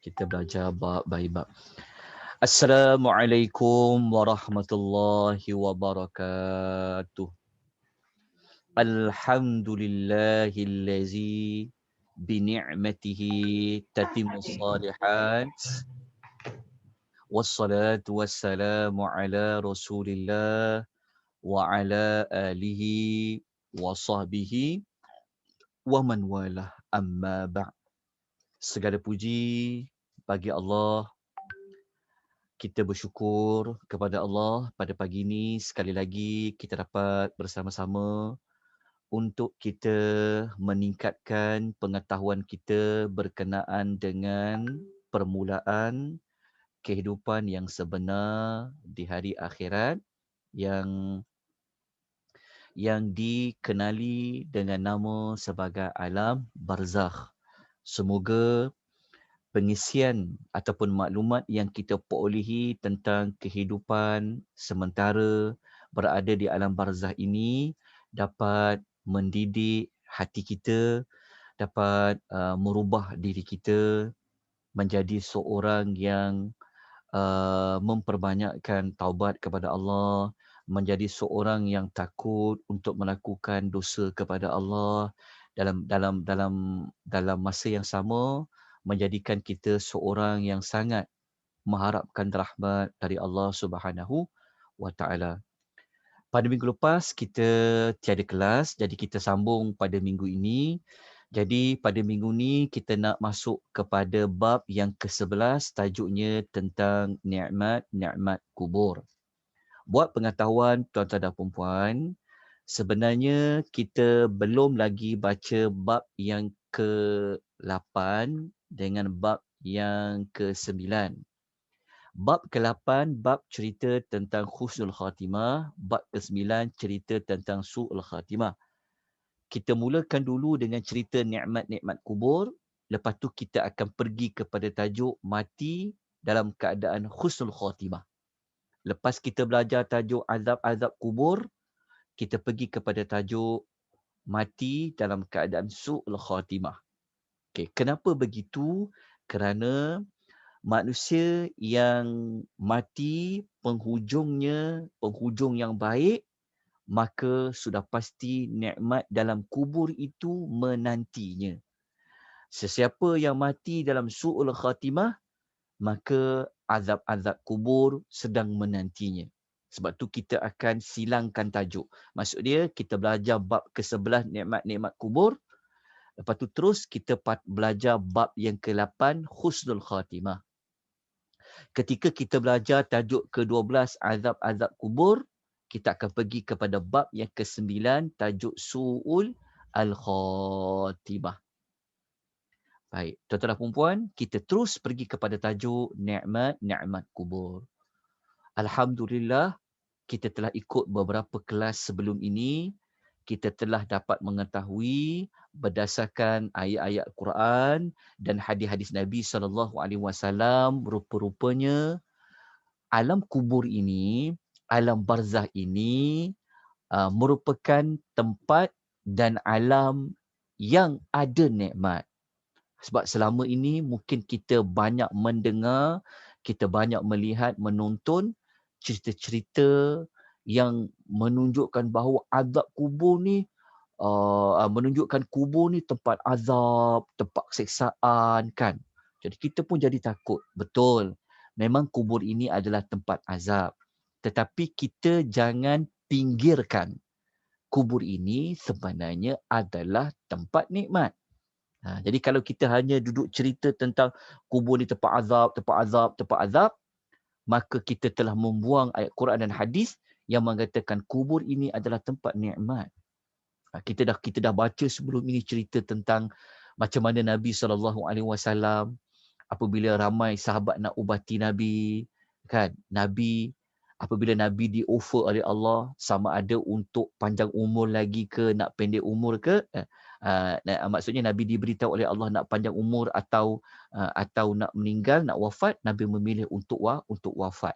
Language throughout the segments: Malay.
Kita belajar bab by bab. Assalamualaikum warahmatullahi wabarakatuh. Alhamdulillahillazi bini'matihi tatimmus salihat. Wassalatu wassalamu ala Rasulillah wa ala alihi wa sahbihi wa man walah, amma ba'd. Segala puji bagi Allah. Kita bersyukur kepada Allah pada pagi ini sekali lagi kita dapat bersama-sama untuk kita meningkatkan pengetahuan kita berkenaan dengan permulaan kehidupan yang sebenar di hari akhirat yang dikenali dengan nama sebagai alam barzakh. Semoga pengisian ataupun maklumat yang kita perolehi tentang kehidupan sementara berada di alam barzah ini dapat mendidik hati kita, dapat merubah diri kita menjadi seorang yang memperbanyakkan taubat kepada Allah, menjadi seorang yang takut untuk melakukan dosa kepada Allah dalam masa yang sama menjadikan kita seorang yang sangat mengharapkan rahmat dari Allah Subhanahu wa taala. Pada minggu lepas kita tiada kelas, jadi kita sambung pada minggu ini. Jadi pada minggu ni kita nak masuk kepada bab yang ke-11, tajuknya tentang nikmat-nikmat kubur. Buat pengetahuan tuan-tuan dan puan-puan, sebenarnya kita belum lagi baca bab yang ke-8 dengan bab yang ke-9. Bab ke-8, bab cerita tentang husnul khatimah. Bab ke-9, cerita tentang su'ul khatimah. Kita mulakan dulu dengan cerita nikmat-nikmat kubur. Lepas tu kita akan pergi kepada tajuk mati dalam keadaan husnul khatimah. Lepas kita belajar tajuk azab-azab kubur, kita pergi kepada tajuk mati dalam keadaan su'ul khatimah. Okay, kenapa begitu? Kerana manusia yang mati penghujung yang baik, maka sudah pasti nikmat dalam kubur itu menantinya. Sesiapa yang mati dalam su'ul khatimah, maka azab-azab kubur sedang menantinya. Sebab tu kita akan silangkan tajuk. Maksud dia, kita belajar bab ke-11 nikmat-nikmat kubur. Lepas tu terus kita belajar bab yang ke-8 husnul khatimah. Ketika kita belajar tajuk ke-12 azab-azab kubur, kita akan pergi kepada bab yang ke-9 tajuk su'ul al-khatimah. Baik, tuan-tuan dan puan-puan, kita terus pergi kepada tajuk nikmat-nikmat kubur. Alhamdulillah, kita telah ikut beberapa kelas sebelum ini. Kita telah dapat mengetahui berdasarkan ayat-ayat Quran dan hadis-hadis Nabi SAW, rupa-rupanya alam kubur ini, alam barzah ini merupakan tempat dan alam yang ada nikmat. Sebab selama ini mungkin kita banyak mendengar, kita banyak melihat, menonton cerita-cerita yang menunjukkan bahawa azab kubur ni, menunjukkan kubur ni tempat azab, tempat siksaan kan. Jadi kita pun jadi takut. Betul. Memang kubur ini adalah tempat azab. Tetapi kita jangan pinggirkan. Kubur ini sebenarnya adalah tempat nikmat. Jadi kalau kita hanya duduk cerita tentang kubur ni tempat azab, tempat azab, tempat azab, maka kita telah membuang ayat Quran dan hadis yang mengatakan kubur ini adalah tempat nikmat. Kita dah baca sebelum ini cerita tentang macam mana Nabi SAW apabila ramai sahabat nak ubati Nabi, kan? Apabila Nabi di-offer oleh Allah sama ada untuk panjang umur lagi ke nak pendek umur ke, maksudnya Nabi diberitahu oleh Allah nak panjang umur atau nak meninggal, nak wafat, Nabi memilih untuk wafat.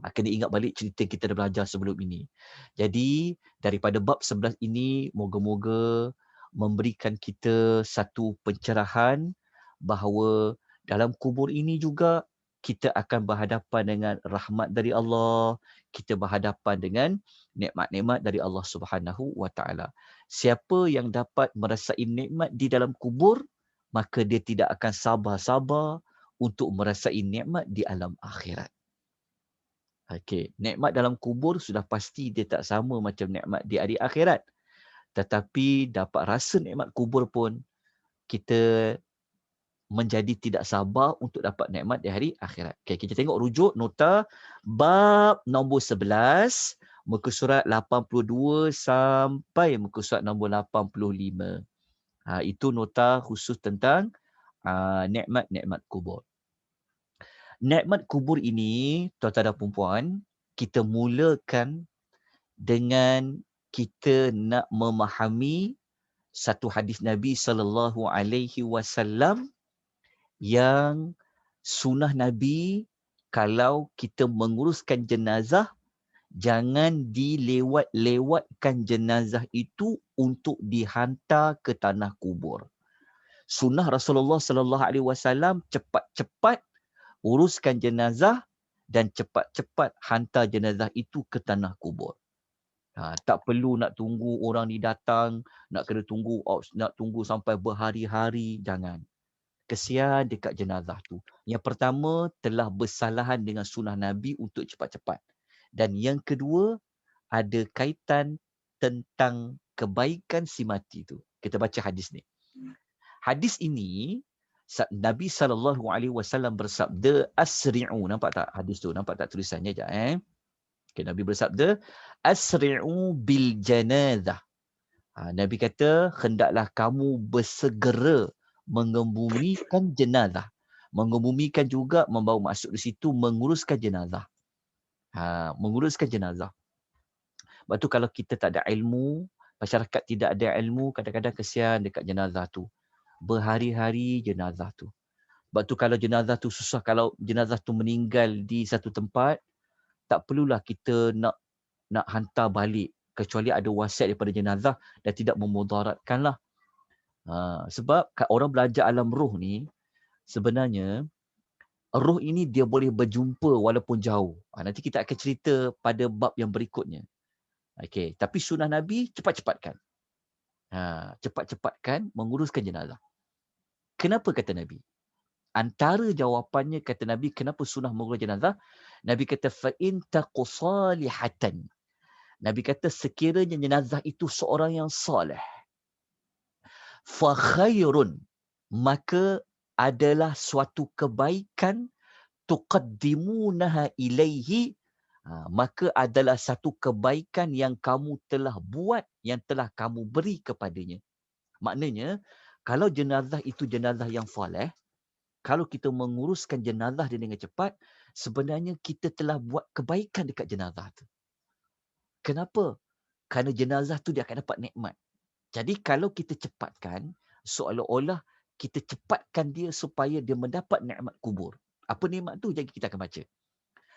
Kena ingat balik cerita kita dah belajar sebelum ini. Jadi daripada bab 11 ini, moga-moga memberikan kita satu pencerahan bahawa Dalam kubur ini juga kita akan berhadapan dengan rahmat dari Allah, kita berhadapan dengan nikmat-nikmat dari Allah Subhanahu wa taala. Siapa yang dapat merasai nikmat di dalam kubur, maka dia tidak akan sabar-sabar untuk merasai nikmat di alam akhirat. Okey, nikmat dalam kubur sudah pasti dia tak sama macam nikmat di hari akhirat. Tetapi dapat rasa nikmat kubur pun kita menjadi tidak sabar untuk dapat nikmat di hari akhirat. Okay, kita tengok rujuk nota bab nombor 11, muka surat 82 sampai muka surat nombor 85. Itu nota khusus tentang nikmat-nikmat kubur. Nikmat kubur ini, tuan-tuan dan puan-puan, kita mulakan dengan kita nak memahami satu hadis Nabi SAW yang sunnah Nabi kalau kita menguruskan jenazah, jangan dilewat-lewatkan jenazah itu untuk dihantar ke tanah kubur. Sunnah Rasulullah SAW cepat-cepat uruskan jenazah dan cepat-cepat hantar jenazah itu ke tanah kubur. Tak perlu nak tunggu orang ni datang, nak tunggu sampai berhari-hari, jangan. Kesian dekat jenazah tu. Yang pertama, telah bersalahan dengan sunnah Nabi untuk cepat-cepat. Dan yang kedua, ada kaitan tentang kebaikan si mati tu. Kita baca hadis ni. Hadis ini, Nabi SAW bersabda, asri'u. Nampak tak hadis tu? Nampak tak tulisannya? Sekejap. Okay, Nabi bersabda, asri'u bil janazah. Nabi kata, hendaklah kamu bersegera mengebumikan jenazah. Mengebumikan juga membawa masuk di situ menguruskan jenazah. Menguruskan jenazah. Sebab tu kalau kita tak ada ilmu, masyarakat tidak ada ilmu, kadang-kadang kesian dekat jenazah tu. Berhari-hari jenazah tu. Sebab tu kalau jenazah tu susah, kalau jenazah tu meninggal di satu tempat, tak perlulah kita nak hantar balik. Kecuali ada wasiat daripada jenazah dan tidak memudaratkanlah. Sebab orang belajar alam roh ni, sebenarnya roh ini dia boleh berjumpa walaupun jauh. Nanti kita akan cerita pada bab yang berikutnya. Okey, tapi sunnah Nabi cepat-cepatkan. Cepat-cepatkan menguruskan jenazah. Kenapa kata Nabi? Antara jawapannya kata Nabi, kenapa sunnah mengurus jenazah? Nabi kata fa in taqu salihatan. Nabi kata sekiranya jenazah itu seorang yang soleh, fa khairun, maka adalah suatu kebaikan, tuqaddimunaha ilaihi, maka adalah satu kebaikan yang kamu telah buat, yang telah kamu beri kepadanya. Maknanya, kalau jenazah itu jenazah yang soleh, kalau kita menguruskan jenazah dengan cepat, sebenarnya kita telah buat kebaikan dekat jenazah tu. Kenapa? Kerana jenazah tu dia akan dapat nikmat. Jadi kalau kita cepatkan, seolah-olah kita cepatkan dia supaya dia mendapat nikmat kubur. Apa nikmat tu? Jadi kita akan baca.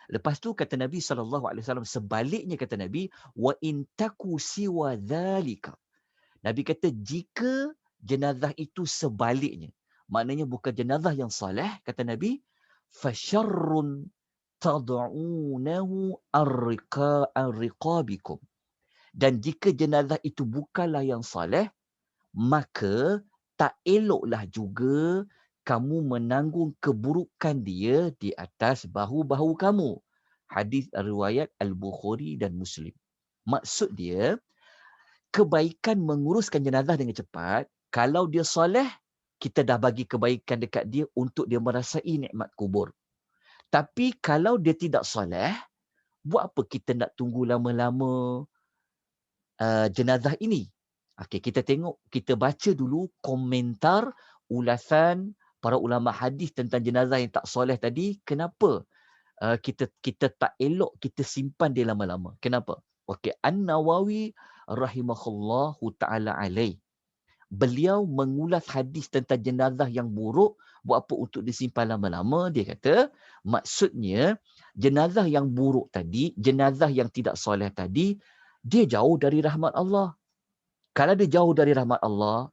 Lepas tu kata Nabi SAW, sebaliknya kata Nabi, wa in taku siwa dzalika. Nabi kata jika jenazah itu sebaliknya, maknanya bukan jenazah yang soleh, kata Nabi, fasyarrun tad'unahu ar-riqabikum. Dan jika jenazah itu bukanlah yang soleh, maka tak eloklah juga kamu menanggung keburukan dia di atas bahu-bahu kamu. Hadis riwayat Al-Bukhari dan Muslim. Maksud dia, kebaikan menguruskan jenazah dengan cepat, kalau dia soleh, kita dah bagi kebaikan dekat dia untuk dia merasai nikmat kubur. Tapi kalau dia tidak soleh, buat apa kita nak tunggu lama-lama jenazah ini? Okey, kita baca dulu komentar ulasan para ulama hadis tentang jenazah yang tak soleh tadi. Kenapa kita tak elok kita simpan dia lama-lama? Kenapa? Okey, An-Nawawi rahimahullahu taala alaih, beliau mengulas hadis tentang jenazah yang buruk, buat apa untuk disimpan lama-lama? Dia kata, maksudnya jenazah yang buruk tadi, jenazah yang tidak soleh tadi, dia jauh dari rahmat Allah. Kalau dia jauh dari rahmat Allah,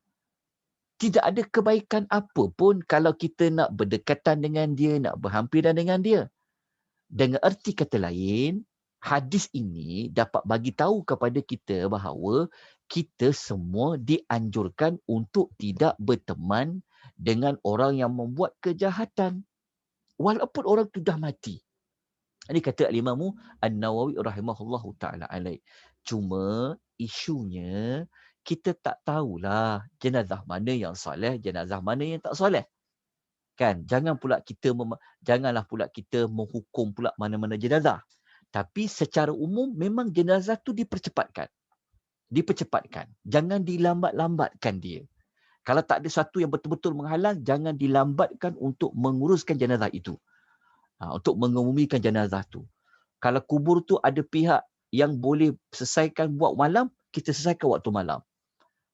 Tidak ada kebaikan apa pun kalau kita nak berdekatan dengan dia, nak berhampiran dengan dia. Dengan erti kata lain, hadis ini dapat bagi tahu kepada kita bahawa kita semua dianjurkan untuk tidak berteman dengan orang yang membuat kejahatan. Walaupun orang tu dah mati. Ini kata Al-Imam An-Nawawi rahimahullahu ta'ala alaih. Cuma isunya kita tak tahulah jenazah mana yang soleh, jenazah mana yang tak soleh. Kan? Janganlah pula kita menghukum pula mana-mana jenazah. Tapi secara umum memang jenazah tu dipercepatkan. Jangan dilambat-lambatkan dia. Kalau tak ada satu yang betul-betul menghalang, jangan dilambatkan untuk menguruskan jenazah itu. Untuk mengemumikan jenazah tu. Kalau kubur tu ada pihak yang boleh selesaikan buat malam, kita selesaikan waktu malam.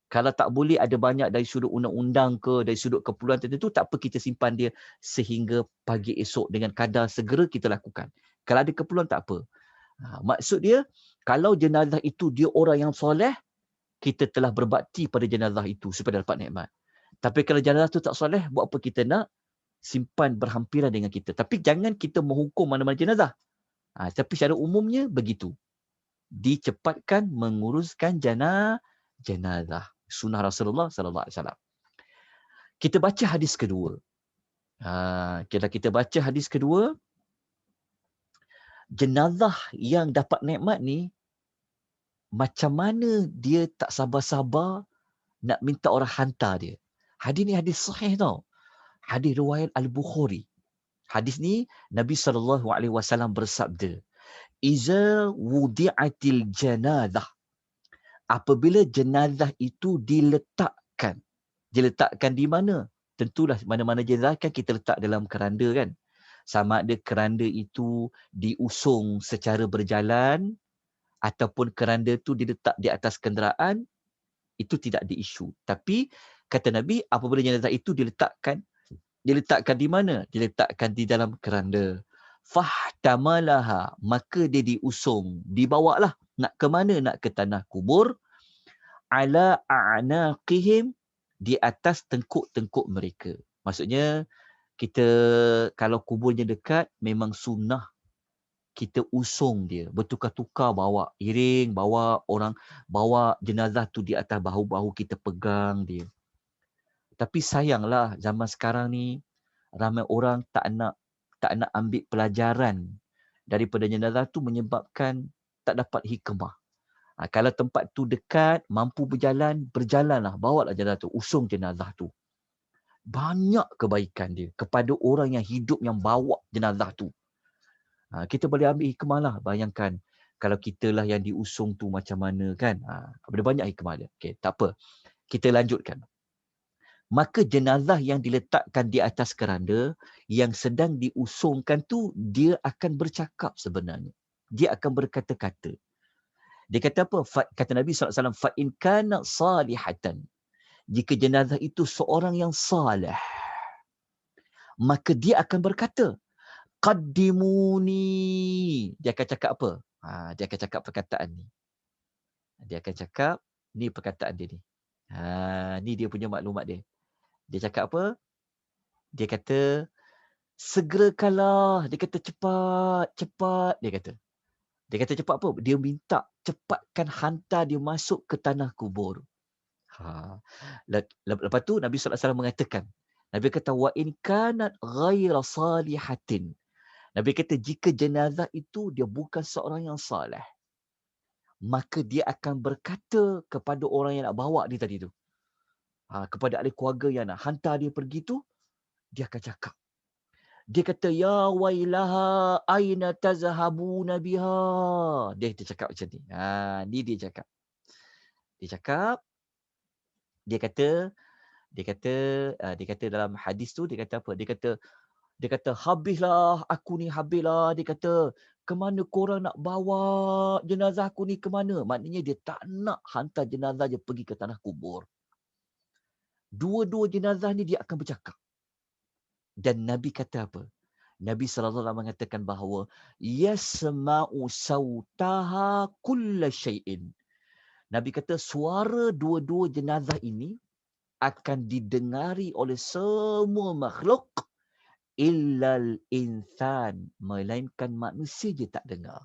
Kalau tak boleh, ada banyak dari sudut undang-undang ke, dari sudut keperluan tertentu, tak apa kita simpan dia sehingga pagi esok dengan kadar segera kita lakukan. Kalau ada keperluan, tak apa. Maksud dia, kalau jenazah itu dia orang yang soleh, kita telah berbakti pada jenazah itu supaya dapat nikmat. Tapi kalau jenazah itu tak soleh, buat apa kita nak simpan berhampiran dengan kita. Tapi jangan kita menghukum mana-mana jenazah. Tapi secara umumnya begitu. Dicepatkan menguruskan jenazah. Sunnah Rasulullah sallallahu alaihi wasallam. Kita baca hadis kedua. Kita baca hadis kedua. Jenazah yang dapat nikmat ni, macam mana dia tak sabar-sabar nak minta orang hantar dia. Hadis ni hadis sahih tau. Hadis riwayat Al-Bukhari. Hadis ni Nabi SAW bersabda, "Iza wudi'atil janazah." Apabila jenazah itu diletakkan. Diletakkan di mana? Tentulah mana-mana jenazah kan kita letak dalam keranda kan. Sama ada keranda itu diusung secara berjalan ataupun keranda itu diletak di atas kenderaan, itu tidak diisu. Tapi kata Nabi, apabila jenazah itu diletakkan di mana? Diletakkan di dalam keranda. Fahtamalaha, maka dia diusung, dibawalah. Nak ke mana? Nak ke tanah kubur. Ala a'naqihim, di atas tengkuk-tengkuk mereka. Maksudnya, kita kalau kuburnya dekat, memang sunnah kita usung dia. Bertukar-tukar bawa, iring, bawa jenazah tu di atas bahu-bahu kita pegang dia. Tapi sayanglah zaman sekarang ni ramai orang tak nak ambil pelajaran daripada jenazah tu menyebabkan tak dapat hikmah. Kalau tempat tu dekat, mampu berjalanlah, bawalah jenazah tu, usung jenazah tu. Banyak kebaikan dia kepada orang yang hidup yang bawa jenazah tu. Kita boleh ambil hikmah lah. Bayangkan kalau kita lah yang diusung tu macam mana kan. Ada banyak hikmah dia. Okay, tak apa. Kita lanjutkan. Maka jenazah yang diletakkan di atas keranda yang sedang diusungkan tu, dia akan bercakap sebenarnya. Dia akan berkata-kata. Dia kata apa? Kata Nabi SAW, فَإِنْ كَانَ صَالِحَةً, jika jenazah itu seorang yang salih, maka dia akan berkata, qaddimuni. Dia akan cakap apa? Dia akan cakap perkataan ni. Dia akan cakap, ni perkataan dia ni. Ni dia punya maklumat dia. Dia cakap apa? Dia kata, segerakanlah. Dia kata cepat. Dia kata. Dia kata cepat apa? Dia minta cepatkan hantar dia masuk ke tanah kubur. Lepas tu Nabi SAW mengatakan, Nabi kata, wa in kanat ghaira salihatin. Nabi kata, jika jenazah itu dia bukan seorang yang salih, maka dia akan berkata kepada orang yang nak bawa dia tadi tu. Kepada ahli keluarga yang nak hantar dia pergi tu, dia akan cakap. Dia kata, ya wailaha aina tazhabuna biha. Dia cakap macam ni. Ni dia cakap. Dia kata dalam hadis tu, dia kata apa? Dia kata habislah aku ni, habislah. Dia kata, ke mana korang nak bawa jenazah aku ni ke mana? Maknanya dia tak nak hantar jenazah dia pergi ke tanah kubur. Dua-dua jenazah ni dia akan bercakap. Dan Nabi kata apa? Nabi SAW mengatakan bahawa yasma'u sautaha kulla syai'in. Nabi kata suara dua-dua jenazah ini akan didengari oleh semua makhluk illal insan, melainkan manusia je tak dengar.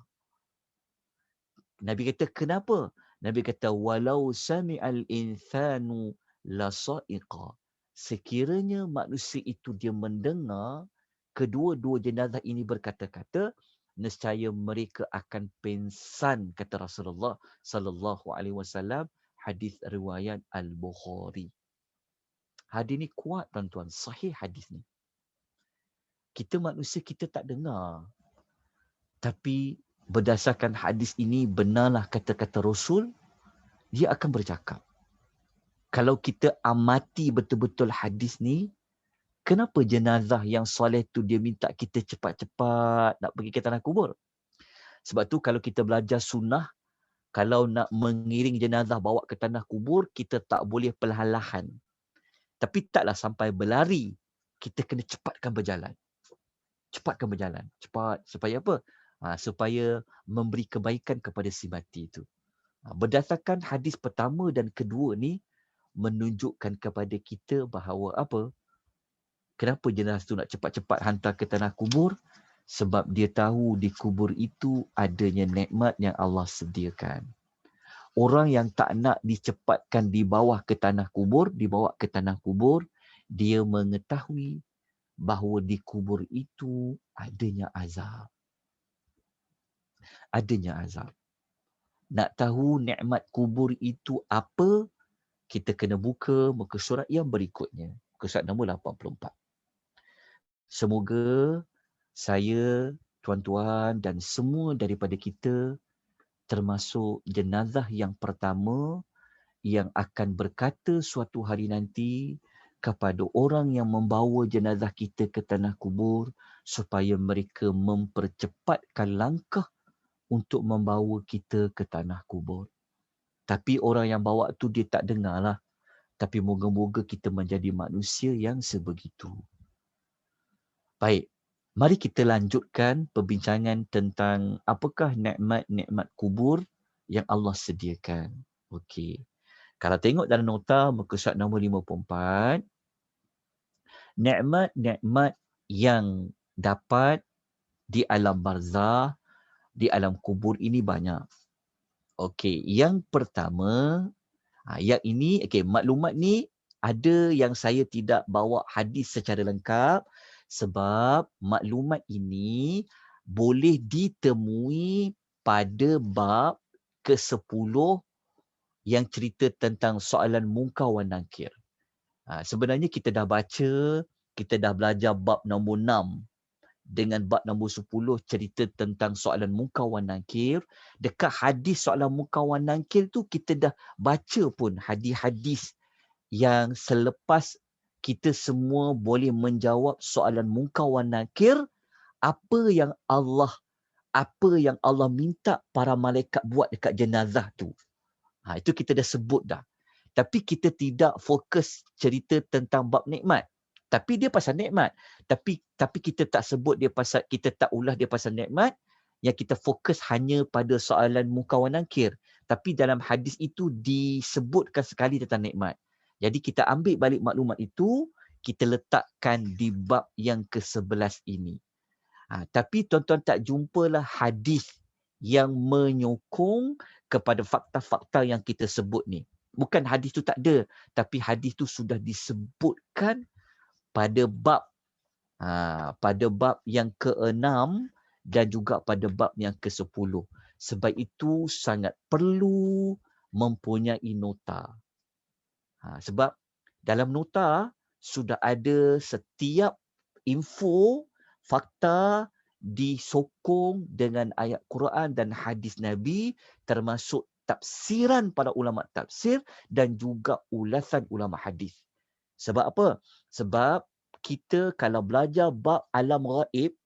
Nabi kata kenapa? Nabi kata walau sami'al insanu lasa'iqa. Sekiranya manusia itu dia mendengar kedua-dua jenazah ini berkata-kata, nescaya mereka akan pingsan, kata Rasulullah sallallahu alaihi wasallam, hadis riwayat Al-Bukhari. Hadis ni kuat tuan-tuan, sahih hadis ni. Kita manusia kita tak dengar. Tapi berdasarkan hadis ini benarlah kata-kata Rasul, dia akan bercakap. Kalau kita amati betul-betul hadis ni, kenapa jenazah yang soleh tu dia minta kita cepat-cepat nak pergi ke tanah kubur? Sebab tu kalau kita belajar sunnah, kalau nak mengiring jenazah bawa ke tanah kubur, kita tak boleh perlahan-lahan. Tapi taklah sampai berlari, kita kena cepatkan berjalan. Cepatkan berjalan. Cepat. Supaya apa? Supaya memberi kebaikan kepada si mati itu. Berdasarkan hadis pertama dan kedua ni, menunjukkan kepada kita bahawa apa? Kenapa jenazah tu nak cepat-cepat hantar ke tanah kubur? Sebab dia tahu di kubur itu adanya nikmat yang Allah sediakan. Orang yang tak nak dicepatkan dibawa ke tanah kubur, dibawa ke tanah kubur, dia mengetahui bahawa di kubur itu adanya azab. Adanya azab. Nak tahu nikmat kubur itu apa? Kita kena buka muka surat yang berikutnya. Muka surat nombor 84. Semoga saya, tuan-tuan dan semua daripada kita termasuk jenazah yang pertama yang akan berkata suatu hari nanti kepada orang yang membawa jenazah kita ke tanah kubur supaya mereka mempercepatkan langkah untuk membawa kita ke tanah kubur. Tapi orang yang bawa tu dia tak dengar lah. Tapi moga-moga kita menjadi manusia yang sebegitu. Baik, mari kita lanjutkan perbincangan tentang apakah nikmat-nikmat kubur yang Allah sediakan. Okey. Kalau tengok dalam nota muka surat nombor 54, nikmat-nikmat yang dapat di alam barzah, di alam kubur ini banyak. Okey, yang pertama, yang ini, maklumat ni ada yang saya tidak bawa hadis secara lengkap sebab maklumat ini boleh ditemui pada bab ke-10 yang cerita tentang soalan munkar wa nakir. Sebenarnya kita dah baca, kita dah belajar bab nombor 6 dengan bab nombor 10 cerita tentang soalan munkar wa nakir. Dekat hadis soalan munkar wa nakir tu kita dah baca pun hadis-hadis yang selepas kita semua boleh menjawab soalan munkar wa nakir, apa yang Allah minta para malaikat buat dekat jenazah tu. Itu kita dah sebut dah. Tapi kita tidak fokus cerita tentang bab nikmat. Tapi dia pasal nikmat. Tapi kita tak sebut dia pasal, kita tak ulas dia pasal nikmat. Yang kita fokus hanya pada soalan munkar wa nakir. Tapi dalam hadis itu disebutkan sekali tentang nikmat. Jadi kita ambil balik maklumat itu, kita letakkan di bab yang ke-11 ini. Tapi tuan-tuan tak jumpalah hadis yang menyokong kepada fakta-fakta yang kita sebut ni. Bukan hadis tu tak ada, tapi hadis tu sudah disebutkan pada bab yang ke-6 dan juga pada bab yang ke-10. Sebab itu sangat perlu mempunyai nota. Sebab dalam nota sudah ada setiap info, fakta disokong dengan ayat Quran dan hadis Nabi, termasuk tafsiran para ulama tafsir dan juga ulasan ulama hadis. Sebab apa? Sebab kita kalau belajar bab alam ghaib,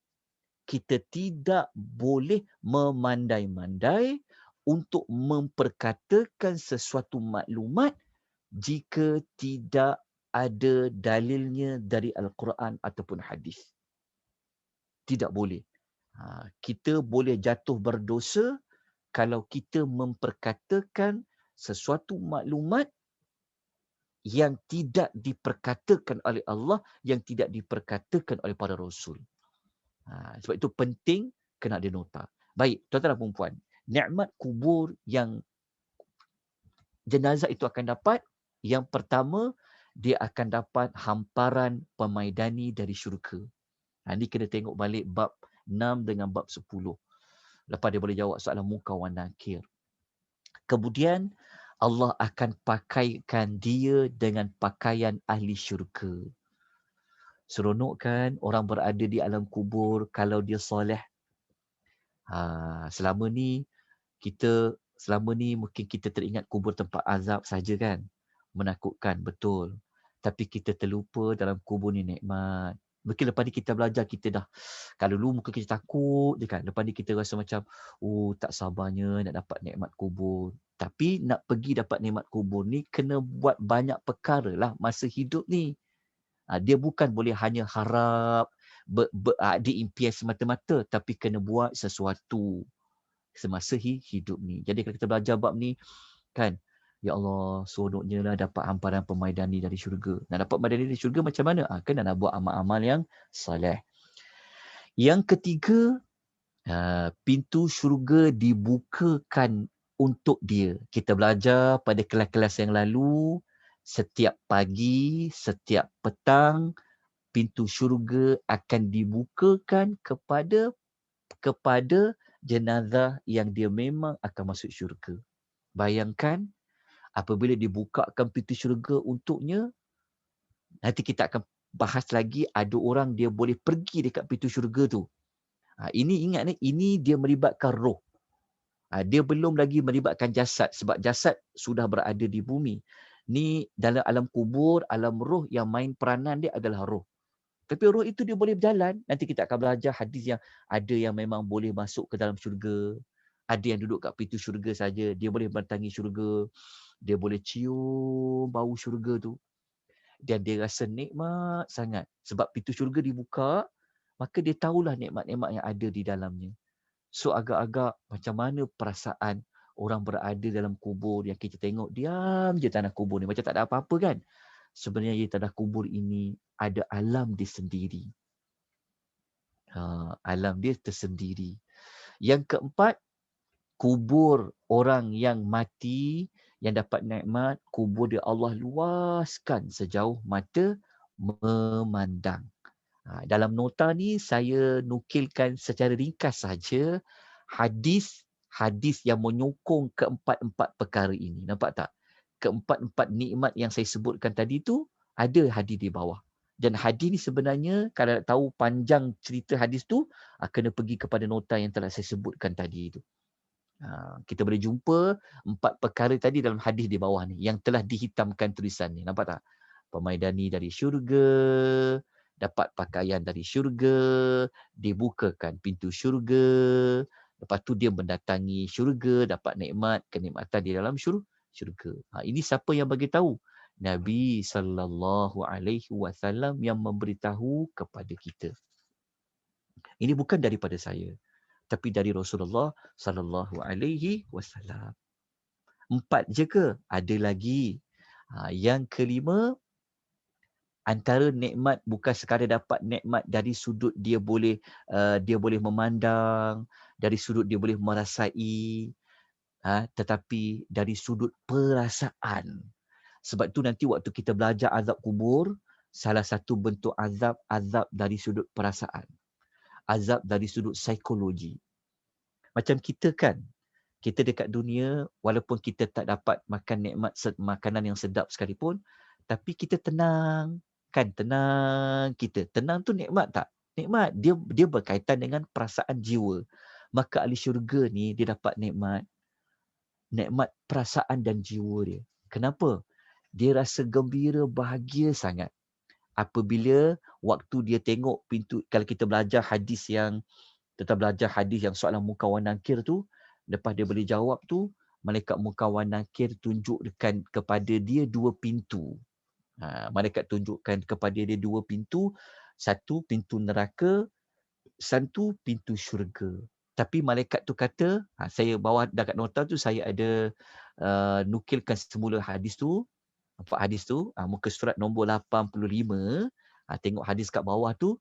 kita tidak boleh memandai-mandai untuk memperkatakan sesuatu maklumat jika tidak ada dalilnya dari Al-Quran ataupun hadis. Tidak boleh. Kita boleh jatuh berdosa kalau kita memperkatakan sesuatu maklumat yang tidak diperkatakan oleh Allah, yang tidak diperkatakan oleh para rasul. Sebab itu penting kena ada nota. Baik, tuan-tuan dan puan-puan, nikmat kubur yang jenazah itu akan dapat, yang pertama, dia akan dapat hamparan pemaidani dari syurga. Ini kena tengok balik bab 6 dengan bab 10. Lepas dia boleh jawab soalan Munkar wa Nakir. Kemudian, Allah akan pakaikan dia dengan pakaian ahli syurga. Seronok kan orang berada di alam kubur kalau dia soleh. Selama ni mungkin kita teringat kubur tempat azab saja kan. Menakutkan, betul. Tapi kita terlupa dalam kubur ni nikmat. Mungkin lepas ni kita belajar, kita dah, kalau dulu mungkin kita takut je kan. Lepas ni kita rasa macam, tak sabarnya nak dapat nikmat kubur. Tapi nak pergi dapat nikmat kubur ni, kena buat banyak perkara lah masa hidup ni. Dia bukan boleh hanya harap, diimpian semata-mata, tapi kena buat sesuatu semasa hidup ni. Jadi kalau kita belajar bab ni, kan, ya Allah, seronoknya lah dapat hamparan pemaidani dari syurga. Nak dapat pemaidani dari syurga macam mana? Kena nak buat amal-amal yang saleh. Yang ketiga, pintu syurga dibukakan untuk dia. Kita belajar pada kelas-kelas yang lalu, setiap pagi, setiap petang, pintu syurga akan dibukakan kepada jenazah yang dia memang akan masuk syurga. Bayangkan, apabila dibukakan pintu syurga untuknya, nanti kita akan bahas lagi, ada orang dia boleh pergi dekat pintu syurga tu. Ini ingat ni, ini dia melibatkan roh. Dia belum lagi melibatkan jasad, sebab jasad sudah berada di bumi. Ni dalam alam kubur, alam roh, yang main peranan dia adalah roh. Tapi roh itu dia boleh berjalan. Nanti kita akan belajar hadis yang ada yang memang boleh masuk ke dalam syurga. Ada yang duduk kat pintu syurga saja, dia boleh mendatangi syurga. Dia boleh cium bau syurga tu. Dan dia rasa nikmat sangat. Sebab pintu syurga dibuka, maka dia tahulah nikmat-nikmat yang ada di dalamnya. So agak-agak macam mana perasaan orang berada dalam kubur yang kita tengok diam je tanah kubur ni. Macam tak ada apa-apa kan. Sebenarnya tanah kubur ini ada alam dia sendiri. Alam dia tersendiri. Yang keempat, kubur orang yang mati, yang dapat nikmat, kubur dia Allah luaskan sejauh mata memandang. Dalam nota ni saya nukilkan secara ringkas saja hadis yang menyokong keempat-empat perkara ini. Nampak tak? Keempat-empat nikmat yang saya sebutkan tadi tu ada hadis di bawah. Dan hadis ni sebenarnya kalau nak tahu panjang cerita hadis tu, kena pergi kepada nota yang telah saya sebutkan tadi itu. Kita boleh jumpa 4 perkara tadi dalam hadis di bawah ni yang telah dihitamkan tulisan ni. Nampak tak? Pemaidani dari syurga, dapat pakaian dari syurga, dibukakan pintu syurga, lepas tu dia mendatangi syurga, dapat nikmat, kenikmatan di dalam syurga. Ini siapa yang bagi tahu? Nabi SAW yang memberitahu kepada kita. Ini bukan daripada saya, tapi dari Rasulullah SAW. 4 je ke? Ada lagi. Yang kelima, antara nikmat bukan sekadar dapat nikmat dari sudut dia boleh memandang, dari sudut dia boleh merasai, tetapi dari sudut perasaan. Sebab tu nanti waktu kita belajar azab kubur, salah satu bentuk azab dari sudut perasaan. Azab dari sudut psikologi. Macam kita kan, kita dekat dunia, walaupun kita tak dapat makan nikmat makanan yang sedap sekalipun, tapi kita tenang. Kan tenang kita. Tenang tu nikmat tak? Nikmat. Dia berkaitan dengan perasaan jiwa. Maka ahli syurga ni dia dapat nikmat perasaan dan jiwa dia. Kenapa? Dia rasa gembira, bahagia sangat. Apabila waktu dia tengok pintu, kalau kita belajar hadis yang soalan Munkar wa Nakir tu, lepas dia boleh jawab tu, malaikat Munkar wa Nakir tunjukkan kepada dia 2 pintu. Malaikat tunjukkan kepada dia 2 pintu, satu pintu neraka, satu pintu syurga. Tapi malaikat tu kata, saya bawa dekat nota tu, saya ada nukilkan semula hadis tu. Nampak hadis tu, muka surat nombor 85, tengok hadis kat bawah tu,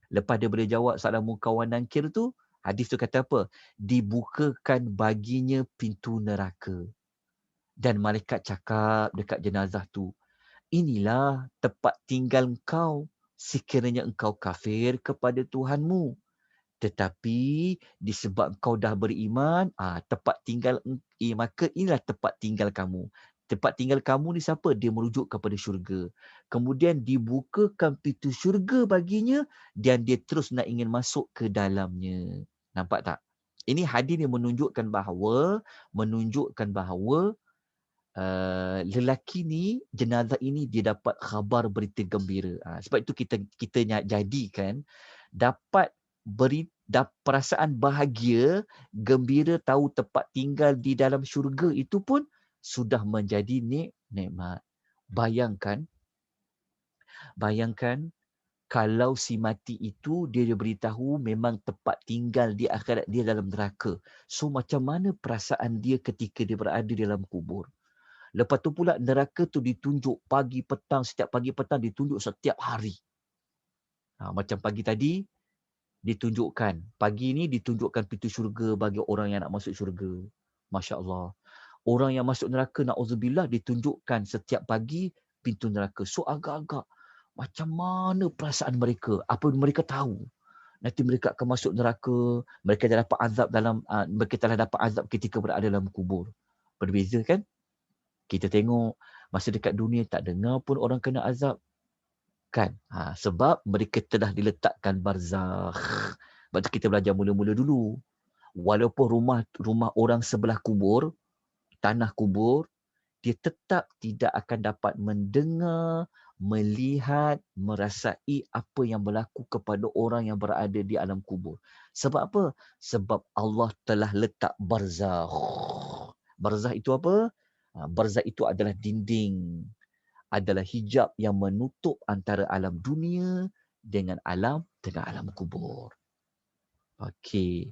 lepas dia boleh jawab soalan Munkar wa Nakir tu, hadis tu kata apa? Dibukakan baginya pintu neraka. Dan malaikat cakap dekat jenazah tu, inilah tempat tinggal engkau sekiranya engkau kafir kepada Tuhanmu. Tetapi disebab kau dah beriman, tempat tinggal maka inilah tempat tinggal kamu. Tempat tinggal kamu ni siapa? Dia merujuk kepada syurga. Kemudian dibukakan pintu syurga baginya dan dia terus nak ingin masuk ke dalamnya. Nampak tak? Ini hadis yang menunjukkan bahawa lelaki ni, jenazah ini dia dapat khabar berita gembira. Sebab itu kita jadikan dapat perasaan bahagia, gembira, tahu tempat tinggal di dalam syurga itu pun sudah menjadi nikmat. Bayangkan kalau si mati itu dia beritahu memang tempat tinggal di akhirat dia dalam neraka. So macam mana perasaan dia ketika dia berada di dalam kubur? Lepas tu pula neraka tu ditunjuk pagi petang, setiap pagi petang ditunjuk setiap hari. Macam pagi tadi ditunjukkan. Pagi ni ditunjukkan pintu syurga bagi orang yang nak masuk syurga. Masya Allah. Orang yang masuk neraka, na'udzubillah, ditunjukkan setiap pagi pintu neraka. So agak-agak macam mana perasaan mereka? Apa mereka tahu? Nanti mereka akan masuk neraka, mereka dah dapat azab mereka telah dapat azab ketika berada dalam kubur. Berbeza kan? Kita tengok masa dekat dunia tak dengar pun orang kena azab. Kan? Sebab mereka telah diletakkan barzakh. Sebab tu kita belajar mula-mula dulu. Walaupun rumah orang sebelah kubur, tanah kubur, dia tetap tidak akan dapat mendengar, melihat, merasai apa yang berlaku kepada orang yang berada di alam kubur. Sebab apa? Sebab Allah telah letak barzakh. Barzakh itu apa? Barzakh itu adalah dinding, adalah hijab yang menutup antara alam dunia dengan alam kubur. Okey.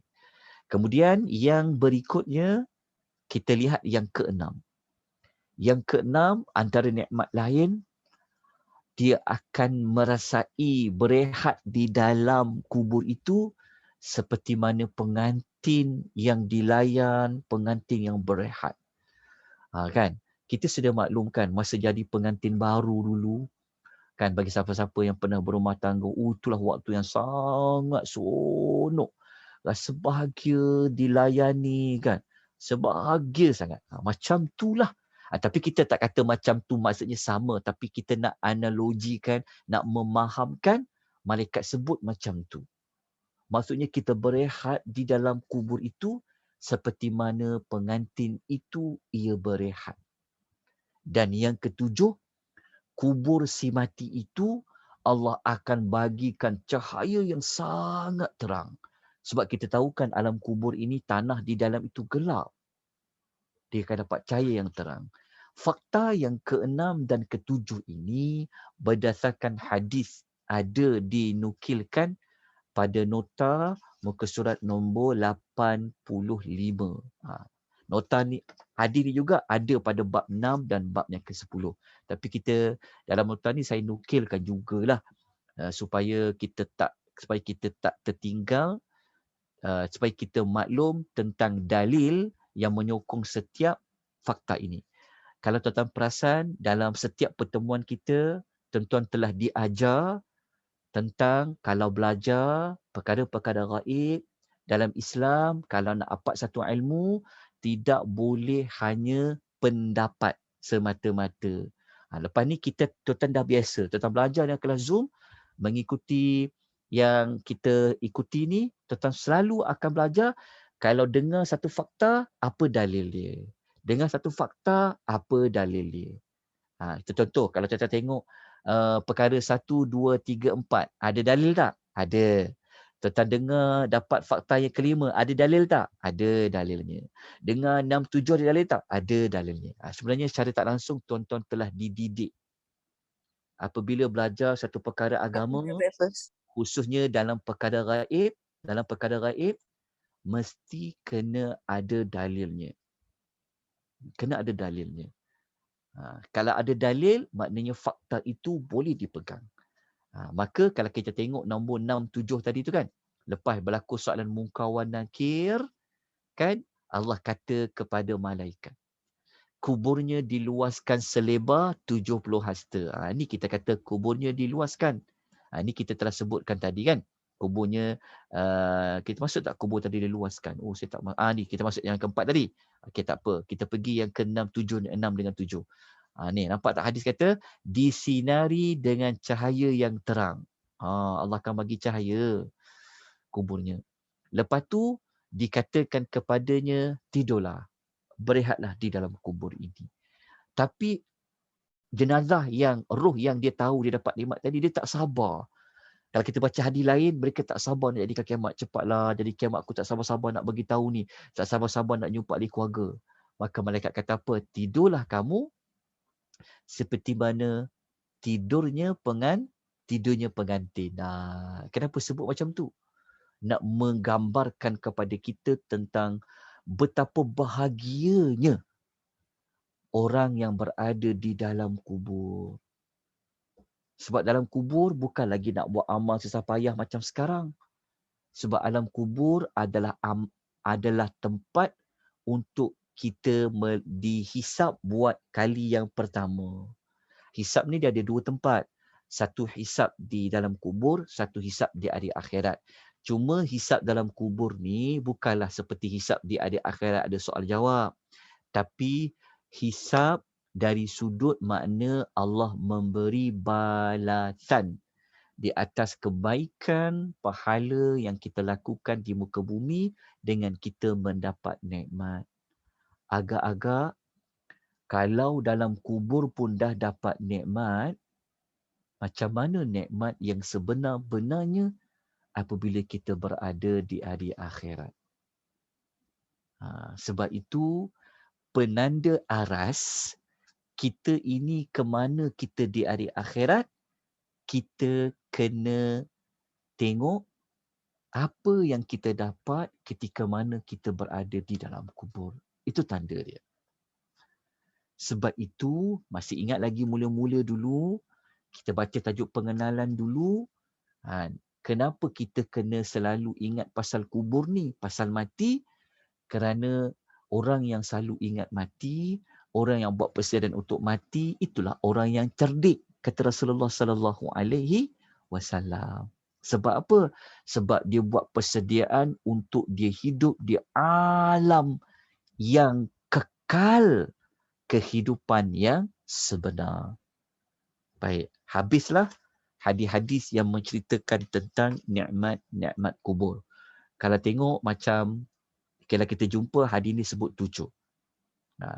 Kemudian yang berikutnya, kita lihat yang keenam. Yang keenam, antara nikmat lain, dia akan merasai berehat di dalam kubur itu seperti mana pengantin yang dilayan, pengantin yang berehat. Kan? Kita sudah maklumkan masa jadi pengantin baru dulu, kan, bagi siapa-siapa yang pernah berumah tangga, itulah waktu yang sangat seronok. Rasa bahagia dilayani, kan. Sebahagia sangat. Macam itulah. Tapi kita tak kata macam tu maksudnya sama. Tapi kita nak analogikan, nak memahamkan malaikat sebut macam tu. Maksudnya kita berehat di dalam kubur itu seperti mana pengantin itu ia berehat. Dan yang ketujuh, kubur si mati itu Allah akan bagikan cahaya yang sangat terang. Sebab kita tahu kan alam kubur ini tanah di dalam itu gelap. Dia akan dapat cahaya yang terang. Fakta yang keenam dan ketujuh ini berdasarkan hadis ada dinukilkan pada nota muka surat nombor 85. Nota ni, hadis ni juga ada pada bab 6 dan bab yang ke-10. Tapi kita dalam nota ni saya nukilkan jugalah supaya kita tak tertinggal, supaya kita maklum tentang dalil yang menyokong setiap fakta ini. Kalau tuan-tuan perasan, dalam setiap pertemuan kita, tuan-tuan telah diajar tentang kalau belajar perkara-perkara gaib dalam Islam, kalau nak dapat satu ilmu, tidak boleh hanya pendapat semata-mata. Lepas ni tuan-tuan dah biasa, tuan-tuan belajar dalam kelas Zoom, mengikuti yang kita ikuti ni, tuan-tuan selalu akan belajar kalau dengar satu fakta, apa dalil dia. Dengar satu fakta, apa dalil dia. Itu contoh, kalau tuan-tuan tengok perkara 1, 2, 3, 4. Ada dalil tak? Ada. Tuan-tuan dengar dapat fakta yang kelima. Ada dalil tak? Ada dalilnya. Dengar 6, 7 ada dalil tak? Ada dalilnya. Sebenarnya secara tak langsung tuan-tuan telah dididik. Apabila belajar satu perkara agama, khususnya dalam perkara gaib, mesti kena ada dalilnya. Kena ada dalilnya. Kalau ada dalil, maknanya fakta itu boleh dipegang. Maka kalau kita tengok nombor 6, 7 tadi tu kan, lepas berlaku soalan Munkar wa Nakir, kan, Allah kata kepada malaikat, kuburnya diluaskan selebar 70 hasta. Ini kita kata kuburnya diluaskan. Ini kita telah sebutkan tadi kan. Kuburnya, kita masuk tak kubur tadi diluaskan? Oh, saya tak ni kita masuk yang keempat tadi. Okey, tak apa. Kita pergi yang ke-6, 7, 6 dengan 7. Ni nampak tak hadis kata disinari dengan cahaya yang terang. Allah akan bagi cahaya kuburnya. Lepas tu dikatakan kepadanya, tidurlah, berehatlah di dalam kubur ini. Tapi jenazah yang roh yang dia tahu dia dapat nikmat tadi, dia tak sabar. Kalau kita baca hadis lain, mereka tak sabar nak jadikan kiamat. Cepatlah jadi kiamat, aku tak sabar-sabar nak bagi tahu ni. Tak sabar-sabar nak jumpa ahli keluarga. Maka malaikat kata apa? Tidurlah kamu seperti mana tidurnya pengantin. Kenapa sebut macam tu? Nak menggambarkan kepada kita tentang betapa bahagianya orang yang berada di dalam kubur. Sebab dalam kubur bukan lagi nak buat amal susah payah macam sekarang. Sebab alam kubur adalah tempat untuk kita dihisap buat kali yang pertama. Hisap ni dia ada dua tempat. Satu hisap di dalam kubur, satu hisap di hari akhirat. Cuma hisap dalam kubur ni bukanlah seperti hisap di hari akhirat ada soal jawab. Tapi hisap dari sudut makna Allah memberi balasan di atas kebaikan, pahala yang kita lakukan di muka bumi dengan kita mendapat nikmat. Agak-agak kalau dalam kubur pun dah dapat nikmat, macam mana nikmat yang sebenar-benarnya apabila kita berada di hari akhirat. Sebab itu penanda aras kita ini ke mana kita di hari akhirat, kita kena tengok apa yang kita dapat ketika mana kita berada di dalam kubur. Itu tanda dia. Sebab itu, masih ingat lagi mula-mula dulu, kita baca tajuk pengenalan dulu, kenapa kita kena selalu ingat pasal kubur ni, pasal mati? Kerana orang yang selalu ingat mati, orang yang buat persediaan untuk mati, itulah orang yang cerdik, kata Rasulullah sallallahu alaihi wasallam. Sebab apa? Sebab dia buat persediaan untuk dia hidup di alam yang kekal, kehidupan yang sebenar. Baik, habislah hadis-hadis yang menceritakan tentang nikmat-nikmat kubur. Kalau tengok macam kalau kita jumpa hadis ni sebut 7.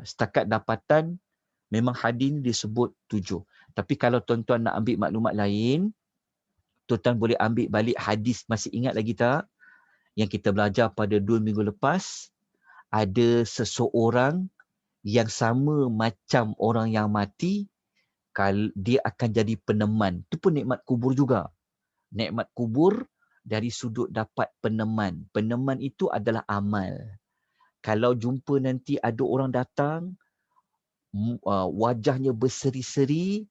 Setakat dapatan memang hadis ni disebut 7. Tapi kalau tuan-tuan nak ambil maklumat lain, tuan-tuan boleh ambil balik hadis, masih ingat lagi tak? Yang kita belajar pada 2 minggu lepas, ada seseorang yang sama macam orang yang mati, dia akan jadi peneman. Itu pun nikmat kubur juga. Nikmat kubur dari sudut dapat peneman. Peneman itu adalah amal. Kalau jumpa nanti ada orang datang, wajahnya berseri-seri,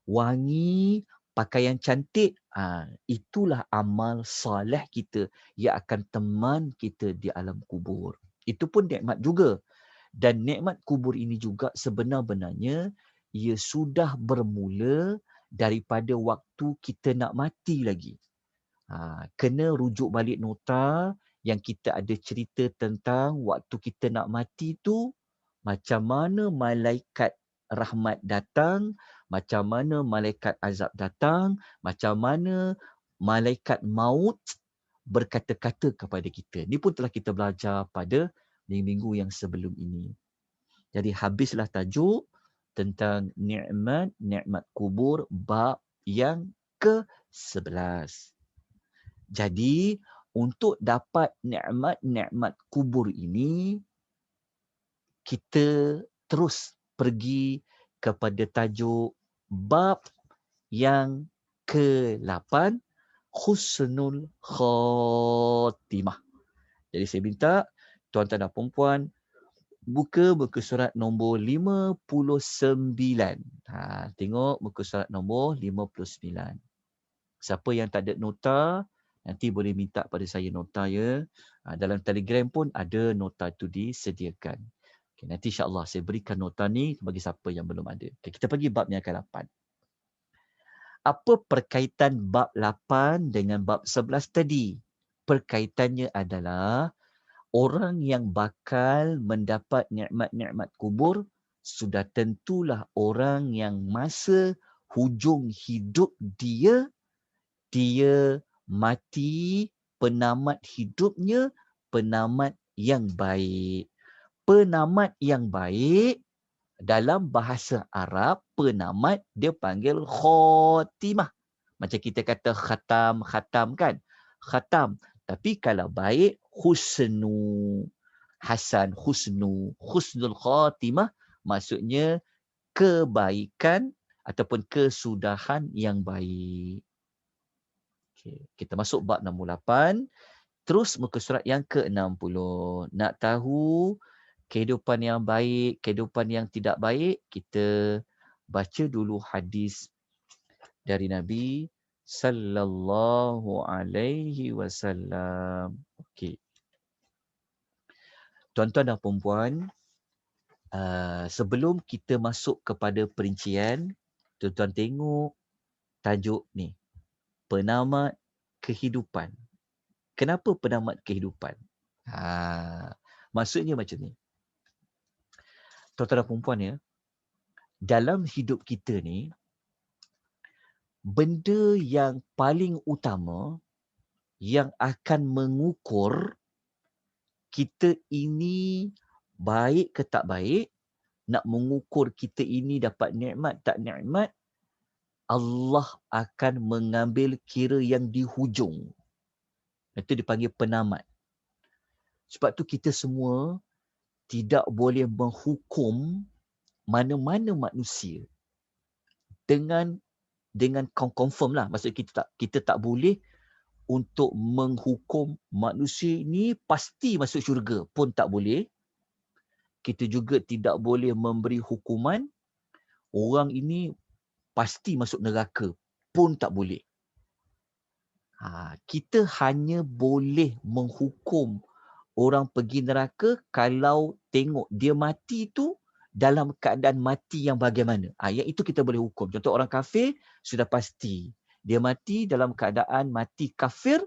wangi, pakaian cantik, itulah amal soleh kita yang akan teman kita di alam kubur. Itu pun nikmat juga. Dan nikmat kubur ini juga sebenar-benarnya ia sudah bermula daripada waktu kita nak mati lagi. Kena rujuk balik nota yang kita ada cerita tentang waktu kita nak mati tu, macam mana malaikat rahmat datang, macam mana malaikat azab datang, macam mana malaikat maut berkata-kata kepada kita. Ini pun telah kita belajar pada minggu-minggu yang sebelum ini. Jadi habislah tajuk tentang nikmat kubur bab yang ke-11. Jadi untuk dapat nikmat kubur ini, kita terus pergi kepada tajuk bab yang ke-8, husnul khatimah. Jadi saya minta tuan-tuan dan puan-puan Buka muka surat nombor 59. Tengok muka surat nombor 59. Siapa yang tak ada nota, nanti boleh minta pada saya nota ya. Dalam Telegram pun ada nota itu disediakan. Okay, nanti insya-Allah saya berikan nota ni bagi siapa yang belum ada. Okay, kita pergi bab yang ke-8. Apa perkaitan bab 8 dengan bab 11 tadi? Perkaitannya adalah orang yang bakal mendapat nikmat-nikmat kubur sudah tentulah orang yang masa hujung hidup dia mati penamat hidupnya penamat yang baik. Penamat yang baik dalam bahasa Arab penamat dia panggil khotimah. Macam kita kata khatam kan? Khatam. Tapi kalau baik, husnu. Hasan, husnul khatimah maksudnya kebaikan ataupun kesudahan yang baik. Okay. Kita masuk bab nombor 8. Terus muka surat yang ke-60. Nak tahu kehidupan yang baik, kehidupan yang tidak baik, kita baca dulu hadis dari Nabi sallallahu alaihi wasallam. Okey. Tuan-tuan dan puan-puan, sebelum kita masuk kepada perincian, tuan-tuan tengok tajuk ni. Penamat kehidupan. Kenapa penamat kehidupan? Maksudnya macam ni. Tuan-tuan dan puan-puan ya, dalam hidup kita ni, benda yang paling utama yang akan mengukur kita ini baik ke tak baik, nak mengukur kita ini dapat nikmat tak nikmat, Allah akan mengambil kira yang di hujung. Itu dipanggil penamat. Sebab tu kita semua tidak boleh menghukum mana-mana manusia dengan confirm lah. Maksud kita tak boleh untuk menghukum manusia ni pasti masuk syurga pun tak boleh. Kita juga tidak boleh memberi hukuman orang ini pasti masuk neraka pun tak boleh. Kita hanya boleh menghukum orang pergi neraka kalau tengok dia mati tu dalam keadaan mati yang bagaimana. Yang itu kita boleh hukum. Contoh orang kafir sudah pasti. Dia mati dalam keadaan mati kafir.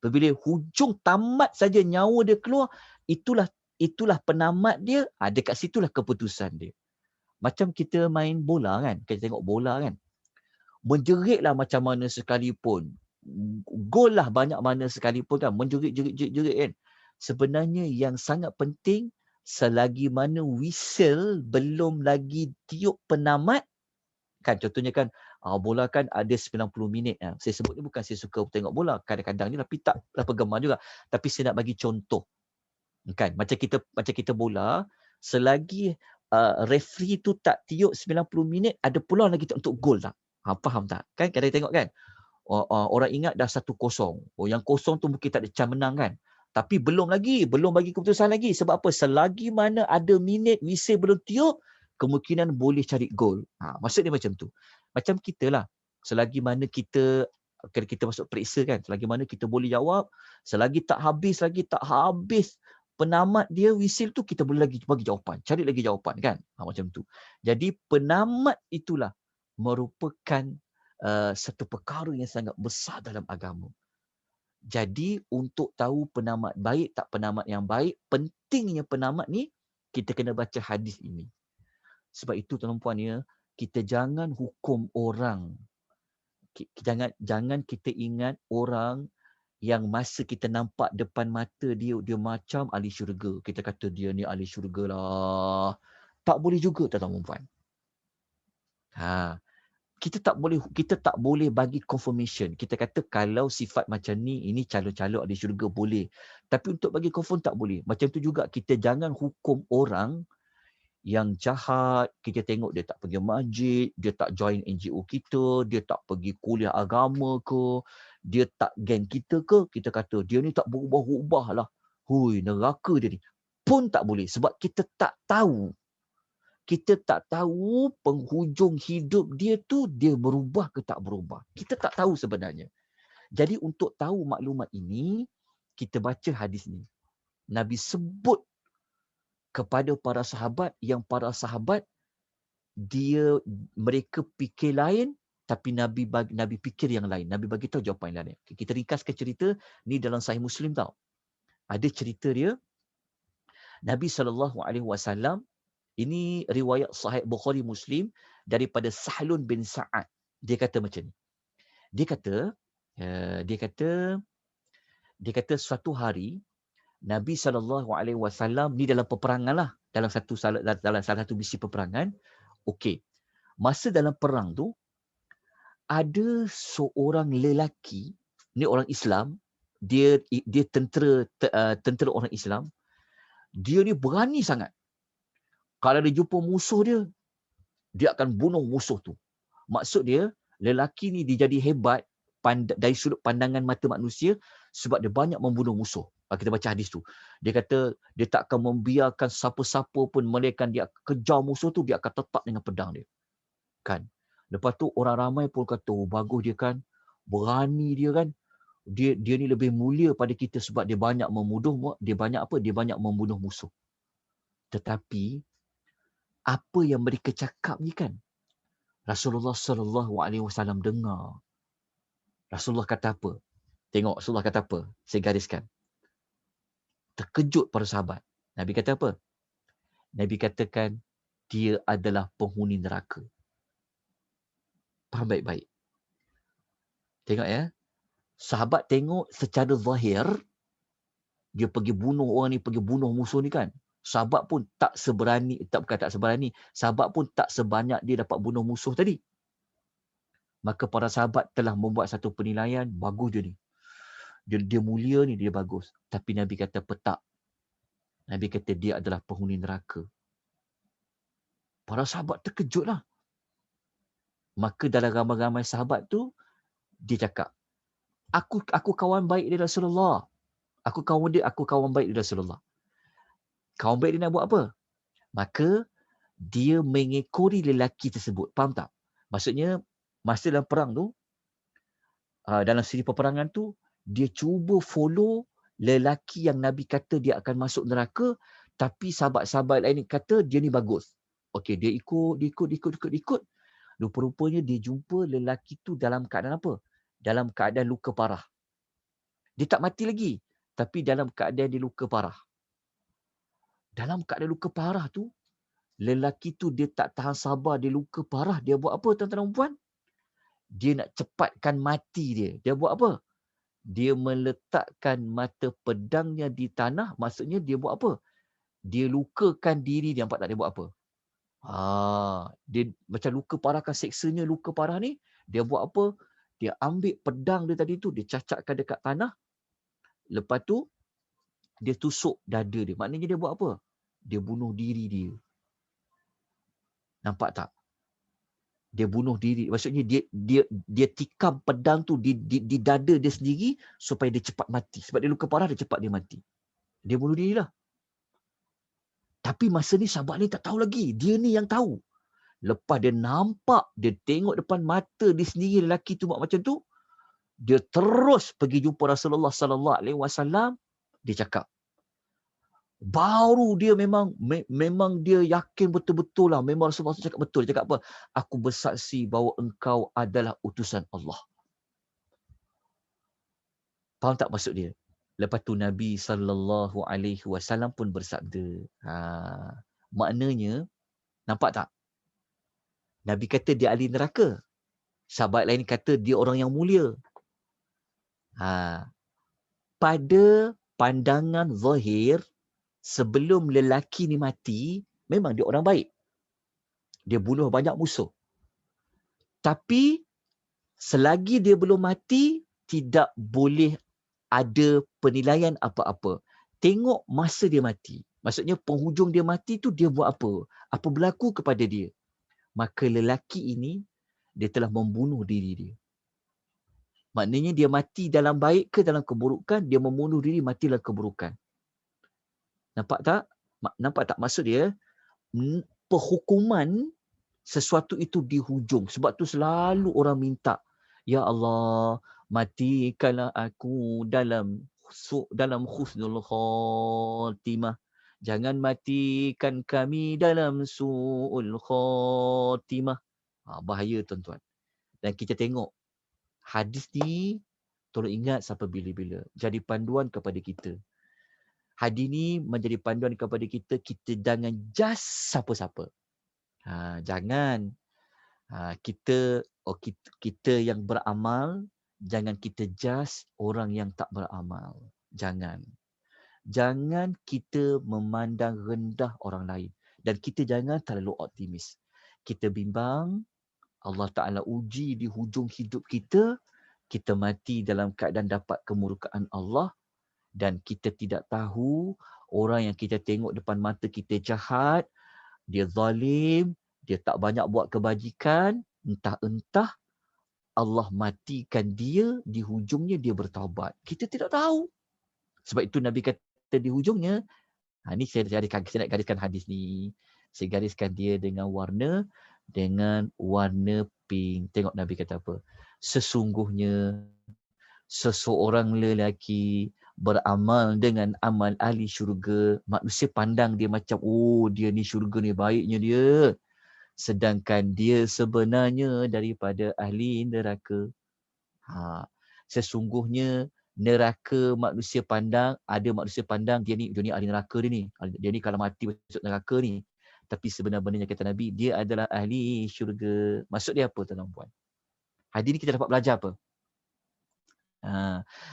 Bila hujung tamat saja nyawa dia keluar, itulah penamat dia. Dekat situlah keputusan dia. Macam kita main bola kan. Kita tengok bola kan. Menjeritlah macam mana sekalipun. Gol lah banyak mana sekalipun kan. Menjerit kan. Sebenarnya yang sangat penting, selagi mana whistle belum lagi tiup penamat, kan contohnya kan, bola kan ada 90 minit. Saya sebut ni bukan saya suka tengok bola, kadang-kadang ni tapi tak gemar juga. Tapi saya nak bagi contoh. Kan, macam kita bola, selagi referee tu tak tiup 90 minit, ada peluang lagi untuk gol tak? Faham tak? Kan kadang tengok kan, orang ingat dah 1-0. Yang kosong tu mungkin tak ada can menang kan. Tapi belum bagi keputusan lagi. Sebab apa? Selagi mana ada minit whistle belum tiup, kemungkinan boleh cari gol. Maksud dia macam tu. Macam kita lah. Selagi mana kita masuk periksa kan, selagi mana kita boleh jawab, selagi tak habis penamat dia whistle tu, kita boleh lagi bagi jawapan. Cari lagi jawapan kan. Macam tu. Jadi penamat itulah merupakan satu perkara yang sangat besar dalam agama. Jadi untuk tahu penamat baik tak penamat yang baik, pentingnya penamat ni kita kena baca hadis ini. Sebab itu tuan-tuan ya, kita jangan hukum orang. Jangan kita ingat orang yang masa kita nampak depan mata dia macam ahli syurga. Kita kata dia ni ahli syurga lah. Tak boleh juga tuan-tuan. Kita tak boleh bagi confirmation. Kita kata kalau sifat macam ni, ini calon-calon ahli syurga boleh. Tapi untuk bagi confirm tak boleh. Macam tu juga kita jangan hukum orang yang jahat. Kita tengok dia tak pergi masjid, dia tak join NGO kita, dia tak pergi kuliah agama ke, dia tak geng kita ke, kita kata dia ni tak berubah-ubah lah. Hui, neraka dia ni. pun tak boleh. Sebab kita tak tahu. Kita tak tahu penghujung hidup dia tu dia berubah ke tak berubah. Kita tak tahu sebenarnya. Jadi untuk tahu maklumat ini, kita baca hadis ni. Nabi sebut kepada para sahabat yang para sahabat mereka fikir lain, tapi Nabi fikir yang lain. Nabi bagi tahu jawapan yang lain. Kita ringkaskan cerita ni dalam Sahih Muslim tau. Ada cerita dia, Nabi SAW, ini riwayat Sahih Bukhari Muslim daripada Sahlun bin Sa'ad. Dia kata macam ni. Dia kata suatu hari Nabi SAW ni dalam peperangan lah, dalam salah satu misi peperangan. Okey. Masa dalam perang tu ada seorang lelaki, ni orang Islam, dia tentera orang Islam. Dia ni berani sangat. Kalau dia jumpa musuh dia akan bunuh musuh tu. Maksud dia, lelaki ni dia jadi hebat dari sudut pandangan mata manusia sebab dia banyak membunuh musuh. Kita baca hadis tu. Dia kata dia tak akan membiarkan siapa-siapa pun melainkan dia kejar musuh tu, dia akan tetap dengan pedang dia. Kan? Lepas tu orang ramai pun kata, oh, bagus dia kan. Berani dia kan. Dia ni lebih mulia pada kita sebab dia banyak dia banyak membunuh musuh. Tetapi apa yang mereka cakap ni kan, Rasulullah SAW dengar. Rasulullah kata apa? Tengok Rasulullah kata apa? Saya gariskan. Terkejut para sahabat. Nabi kata apa? Nabi katakan dia adalah penghuni neraka. Faham baik-baik. Tengok ya. Sahabat tengok secara zahir, dia pergi bunuh orang ni, pergi bunuh musuh ni kan. Sahabat pun tak seberani, sahabat pun tak sebanyak dia dapat bunuh musuh tadi. Maka para sahabat telah membuat satu penilaian, bagus dia ni. Dia mulia ni, dia bagus. Tapi Nabi kata petak. Nabi kata dia adalah penghuni neraka. Para sahabat terkejutlah. Maka dalam ramai-ramai sahabat tu, dia cakap, aku kawan baik dia Rasulullah. Aku kawan baik dia Rasulullah. Kawan baik dia nak buat apa? Maka dia mengekori lelaki tersebut. Faham tak? Maksudnya, masa dalam perang tu, dalam siri peperangan tu, dia cuba follow lelaki yang Nabi kata dia akan masuk neraka, tapi sahabat-sahabat lain kata dia ni bagus. Okey, dia ikut. Rupa-rupanya dia jumpa lelaki tu dalam keadaan apa? Dalam keadaan luka parah. Dia tak mati lagi, tapi dalam keadaan dia luka parah. Dalam keadaan luka parah tu, lelaki tu dia tak tahan sabar, dia luka parah. Dia buat apa tuan-tuan dan puan? Dia nak cepatkan mati dia. Dia buat apa? Dia meletakkan mata pedangnya di tanah. Maksudnya dia buat apa? Dia lukakan diri dia. Nampak tak dia buat apa? Dia macam luka parah kan, seksanya luka parah ni. Dia buat apa? Dia ambil pedang dia tadi tu, dia cacakkan dekat tanah. Lepas tu, dia tusuk dada dia. Maknanya dia buat apa? Dia bunuh diri dia. Nampak tak? Dia bunuh diri. Maksudnya dia tikam pedang tu di dada dia sendiri supaya dia cepat mati. Sebab dia luka parah, dia cepat dia mati. Dia bunuh diri lah. Tapi masa ni sahabat ni tak tahu lagi. Dia ni yang tahu. Lepas dia nampak, dia tengok depan mata dia sendiri lelaki tu buat macam tu, dia terus pergi jumpa Rasulullah SAW. Dia cakap, baru dia memang dia yakin betul-betul lah. Memang Rasulullah cakap betul. Dia cakap apa? Aku bersaksi bahawa engkau adalah utusan Allah. Faham tak maksud dia? Lepas tu Nabi SAW pun bersabda. Maknanya, nampak tak? Nabi kata dia ahli neraka. Sahabat lain kata dia orang yang mulia. Pada pandangan zahir, sebelum lelaki ni mati, memang dia orang baik. Dia bunuh banyak musuh. Tapi, selagi dia belum mati, tidak boleh ada penilaian apa-apa. Tengok masa dia mati. Maksudnya penghujung dia mati tu dia buat apa? Apa berlaku kepada dia? Maka lelaki ini, dia telah membunuh diri dia. Maknanya dia mati dalam baik ke dalam keburukan, dia membunuh diri mati dalam keburukan. Nampak tak? Nampak tak maksud dia? Perhukuman sesuatu itu di hujung. Sebab tu selalu orang minta, ya Allah, matikanlah aku dalam husnul khatimah. Jangan matikan kami dalam su'ul khatimah. Bahaya tuan-tuan. Dan kita tengok hadis ni, tolong ingat sampai bila-bila. Jadi panduan kepada kita. Hadis ni menjadi panduan kepada kita, kita jangan just siapa-siapa. Jangan. Kita yang beramal, jangan kita just orang yang tak beramal. Jangan. Jangan kita memandang rendah orang lain. Dan kita jangan terlalu optimis. Kita bimbang, Allah Ta'ala uji di hujung hidup kita, kita mati dalam keadaan dapat kemurkaan Allah, dan kita tidak tahu orang yang kita tengok depan mata kita jahat, dia zalim, dia tak banyak buat kebajikan, entah-entah Allah matikan dia, di hujungnya dia bertaubat. Kita tidak tahu. Sebab itu Nabi kata di hujungnya, ni saya nak gariskan hadis ni. Saya gariskan dia dengan warna pink. Tengok Nabi kata apa. Sesungguhnya seseorang lelaki beramal dengan amal ahli syurga. Manusia pandang dia macam, dia ni syurga ni baiknya dia. Sedangkan dia sebenarnya daripada ahli neraka. Sesungguhnya neraka manusia pandang, ada manusia pandang dia ni ahli neraka dia ni. Dia ni kalau mati masuk neraka ni. Tapi sebenarnya kata Nabi, dia adalah ahli syurga. Maksud dia apa tuan-tuan? Hadis ni kita dapat belajar apa?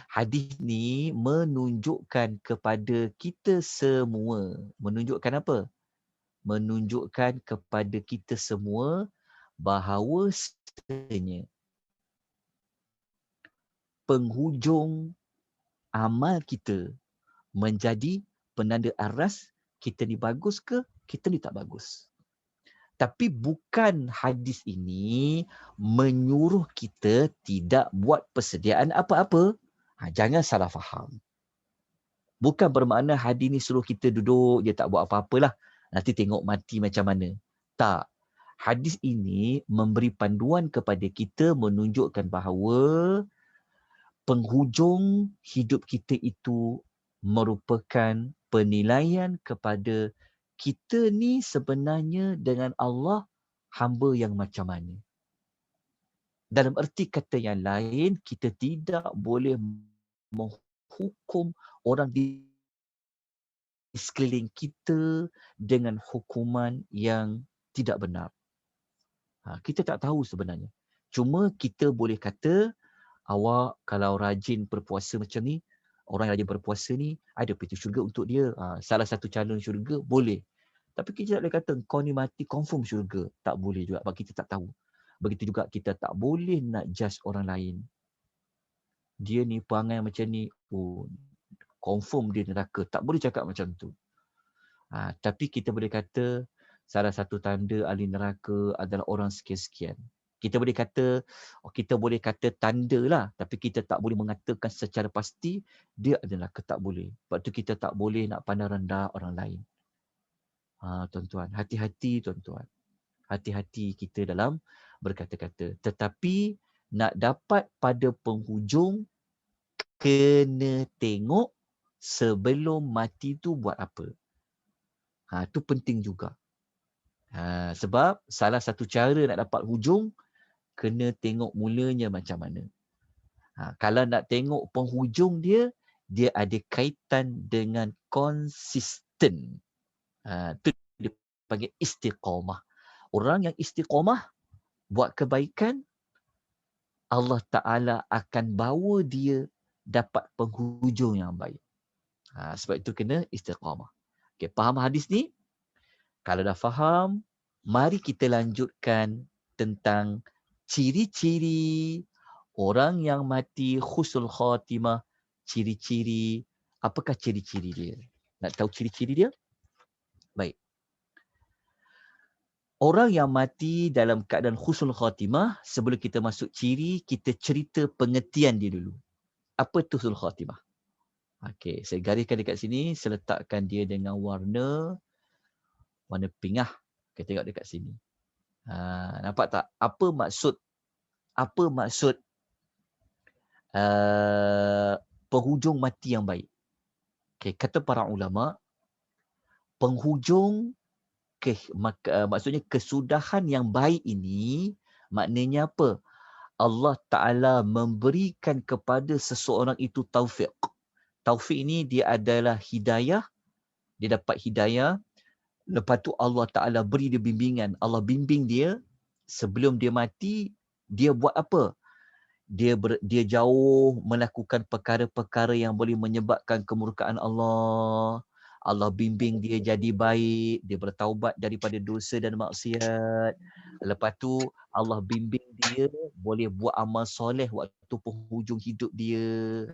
Hadis ni menunjukkan kepada kita semua. Menunjukkan apa? Menunjukkan kepada kita semua bahawa penghujung amal kita menjadi penanda aras kita ni bagus ke, kita ni tak bagus. Tapi bukan hadis ini menyuruh kita tidak buat persediaan apa-apa. Jangan salah faham. Bukan bermakna hadis ni suruh kita duduk, dia tak buat apa-apalah. Nanti tengok mati macam mana. Tak. Hadis ini memberi panduan kepada kita, menunjukkan bahawa penghujung hidup kita itu merupakan penilaian kepada kita ni sebenarnya dengan Allah hamba yang macam mana. Dalam erti kata yang lain, kita tidak boleh menghukum orang di sekeliling kita dengan hukuman yang tidak benar. Kita tak tahu sebenarnya. Cuma kita boleh kata, awak kalau rajin berpuasa macam ni, orang yang rajin berpuasa ni, ada pintu syurga untuk dia. Salah satu calon syurga, boleh. Tapi kita tak boleh kata, kau ni mati confirm syurga. Tak boleh juga, sebab kita tak tahu. Begitu juga kita tak boleh nak judge orang lain. Dia ni perangai macam ni, confirm dia neraka. Tak boleh cakap macam tu. Tapi kita boleh kata, salah satu tanda ahli neraka adalah orang sekian-sekian. Kita boleh kata tanda lah, tapi kita tak boleh mengatakan secara pasti dia adalah tak boleh. Sebab tu kita tak boleh nak pandang rendah orang lain. Tuan-tuan, hati-hati tuan-tuan. Hati-hati kita dalam berkata-kata. Tetapi nak dapat pada penghujung, kena tengok sebelum mati tu buat apa. Tu penting juga. Sebab salah satu cara nak dapat hujung, kena tengok mulanya macam mana. Kalau nak tengok penghujung dia ada kaitan dengan konsisten. Itu dipanggil istiqamah. Orang yang istiqamah buat kebaikan, Allah Ta'ala akan bawa dia dapat penghujung yang baik. Sebab itu kena istiqamah. Okay, faham hadis ni? Kalau dah faham, mari kita lanjutkan tentang ciri-ciri orang yang mati husnul khatimah. Ciri-ciri, apakah ciri-ciri dia? Nak tahu ciri-ciri dia? Baik. Orang yang mati dalam keadaan husnul khatimah, sebelum kita masuk ciri, kita cerita pengertian dia dulu. Apa itu husnul khatimah? Okey, saya gariskan dekat sini, saya letakkan dia dengan warna pink lah. Kita tengok dekat sini. Nampak tak? Apa maksud penghujung mati yang baik? Okay, kata para ulama, penghujung maksudnya kesudahan yang baik ini maknanya apa? Allah Ta'ala memberikan kepada seseorang itu taufik. Taufik ini dia adalah hidayah. Dia dapat hidayah. Lepas tu Allah Ta'ala beri dia bimbingan. Allah bimbing dia sebelum dia mati, dia buat apa? Dia jauh melakukan perkara-perkara yang boleh menyebabkan kemurkaan Allah. Allah bimbing dia jadi baik, dia bertaubat daripada dosa dan maksiat. Lepas tu Allah bimbing dia boleh buat amal soleh waktu penghujung hidup dia.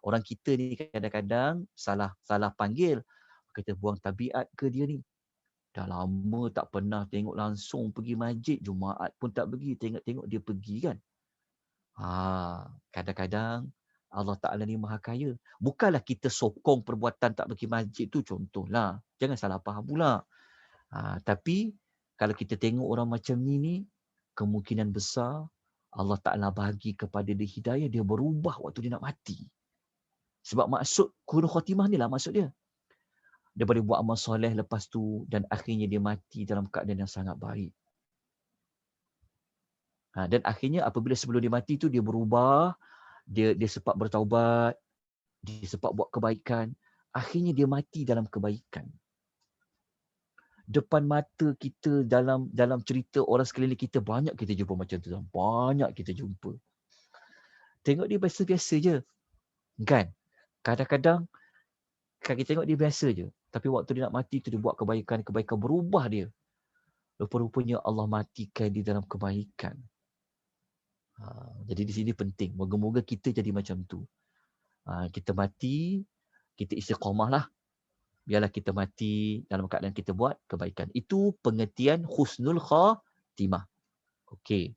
Orang kita ni kadang-kadang salah panggil. Kita buang tabiat ke dia ni? Dah lama tak pernah tengok langsung pergi masjid, Jumaat pun tak pergi, tengok-tengok dia pergi kan. Kadang-kadang Allah Ta'ala ni maha kaya. Bukanlah kita sokong perbuatan tak pergi masjid tu, contohlah. Jangan salah faham pula. Tapi kalau kita tengok orang macam ni, kemungkinan besar Allah Ta'ala bagi kepada dia hidayah, dia berubah waktu dia nak mati. Sebab maksud husnul khatimah ni lah maksud dia. Dia boleh buat amal soleh lepas tu dan akhirnya dia mati dalam keadaan yang sangat baik. Dan akhirnya apabila sebelum dia mati tu dia berubah, dia sempat bertaubat, dia sempat buat kebaikan, akhirnya dia mati dalam kebaikan. Depan mata kita, dalam cerita orang sekeliling kita, banyak kita jumpa macam tu. Banyak kita jumpa. Tengok dia biasa-biasa je. Kan? Kadang-kadang kita tengok dia biasa je. Tapi waktu dia nak mati tu dia buat kebaikan berubah dia. Rupa-rupanya Allah matikan dia dalam kebaikan. Jadi di sini penting. Moga-moga kita jadi macam tu. Kita mati, kita istiqamah lah. Biarlah kita mati dalam keadaan kita buat kebaikan. Itu pengertian husnul khatimah. Okey.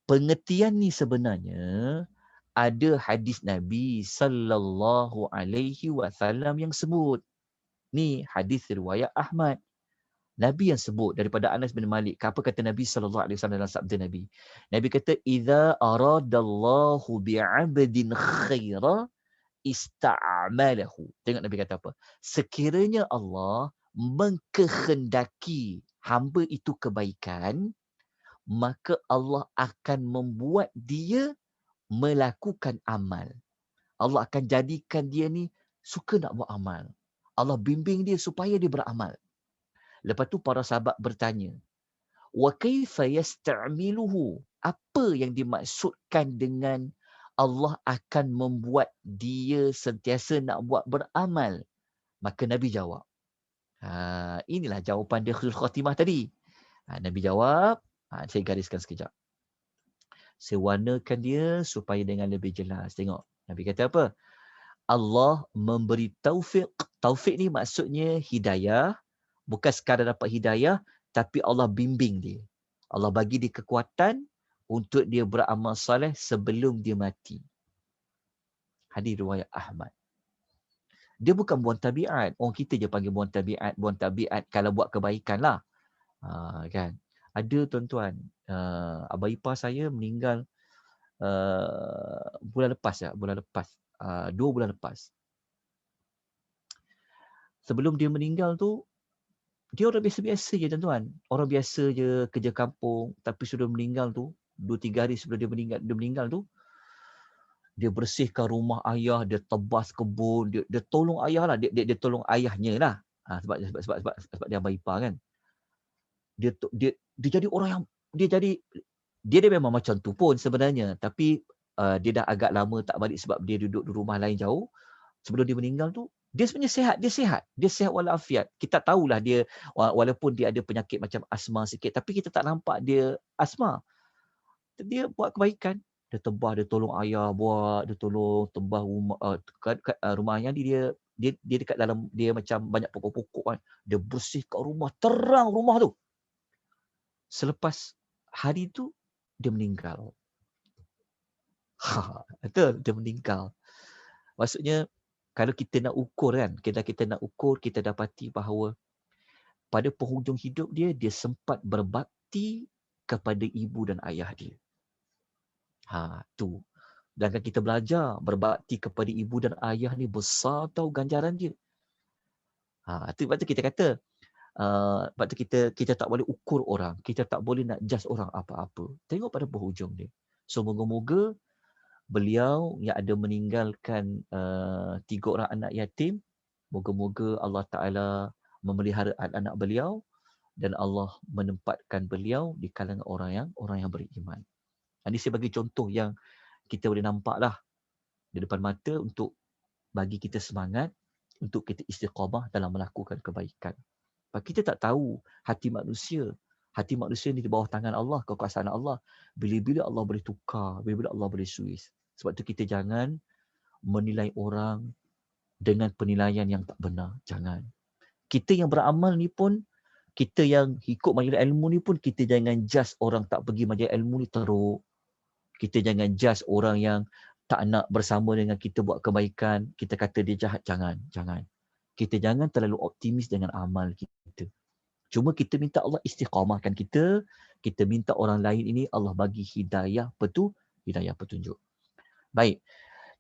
Pengertian ni sebenarnya ada hadis Nabi sallallahu alaihi wasallam yang sebut. Ni hadis riwayat Ahmad. Nabi yang sebut daripada Anas bin Malik. Apa kata Nabi sallallahu alaihi wasallam dalam sabda Nabi? Nabi kata, "Idza aradallahu bi'abdin khaira ista'malahu." Tengok Nabi kata apa? Sekiranya Allah mengkehendaki hamba itu kebaikan, maka Allah akan membuat dia melakukan amal. Allah akan jadikan dia ni suka nak buat amal. Allah bimbing dia supaya dia beramal. Lepas tu para sahabat bertanya, wa kaifa yasta'miluhu? Apa yang dimaksudkan dengan Allah akan membuat dia sentiasa nak buat beramal? Maka Nabi jawab. Inilah jawapan dia husnul khatimah tadi. Nabi jawab, saya gariskan sekejap. Saya warnakan dia supaya dengan lebih jelas. Tengok, Nabi kata apa? Allah memberi taufik. Taufik ni maksudnya hidayah. Bukan sekadar dapat hidayah, tapi Allah bimbing dia. Allah bagi dia kekuatan untuk dia beramal soleh sebelum dia mati. Hadis riwayat Ahmad. Dia bukan buang tabiat. Orang kita je panggil buang tabiat. Buang tabiat kalau buat kebaikan lah. Kan? Ada tuan-tuan, abang ipar saya meninggal bulan lepas. 2 bulan lepas. Sebelum dia meninggal tu, dia orang biasa-biasa je tuan-tuan. Orang biasa je kerja kampung. Tapi sudah meninggal tu, 2-3 hari sebelum dia meninggal tu, dia bersihkan rumah ayah, dia tebas kebun, dia tolong ayah lah, dia tolong ayahnya lah. Sebab dia abang ipar kan. Dia jadi orang yang dia memang macam tu pun sebenarnya, tapi dia dah agak lama tak balik sebab dia duduk di rumah lain jauh. Sebelum dia meninggal tu, dia sebenarnya dia sehat walafiat. Kita tahulah dia, walaupun dia ada penyakit macam asma sikit, tapi kita tak nampak dia asma. Dia buat kebaikan. Dia tebah, dia tolong ayah buat, dia tolong tebah rumah, rumahnya dia dekat dalam, dia macam banyak pokok-pokok kan. Dia bersihkan rumah, terang rumah tu. Selepas hari tu, dia meninggal. Betul, dia meninggal. Maksudnya, Kalau kita nak ukur kan, kita nak ukur, kita dapati bahawa pada penghujung hidup dia, dia sempat berbakti kepada ibu dan ayah dia. Tu. Dan kita belajar berbakti kepada ibu dan ayah ni besar tau ganjaran dia. Sebab tu kita kata, sebab tu kita tak boleh ukur orang, kita tak boleh nak judge orang apa-apa. Tengok pada penghujung dia. So moga-moga beliau yang ada meninggalkan 3 orang anak yatim, moga-moga Allah Ta'ala memelihara anak-anak beliau dan Allah menempatkan beliau di kalangan orang yang beriman. Ini saya bagi contoh yang kita boleh nampak lah di depan mata untuk bagi kita semangat untuk kita istiqamah dalam melakukan kebaikan. Sebab kita tak tahu hati manusia. Hati manusia ni di bawah tangan Allah, kekuasaan Allah. Bila-bila Allah boleh tukar, bila-bila Allah boleh suis. Sebab tu kita jangan menilai orang dengan penilaian yang tak benar. Jangan. Kita yang beramal ni pun, kita yang ikut majlis ilmu ni pun, kita jangan judge orang tak pergi majlis ilmu ni teruk. Kita jangan judge orang yang tak nak bersama dengan kita buat kebaikan. Kita kata dia jahat. Jangan. Kita jangan terlalu optimis dengan amal kita. Cuma kita minta Allah istiqamahkan kita. Kita minta orang lain ini Allah bagi hidayah petunjuk. Baik.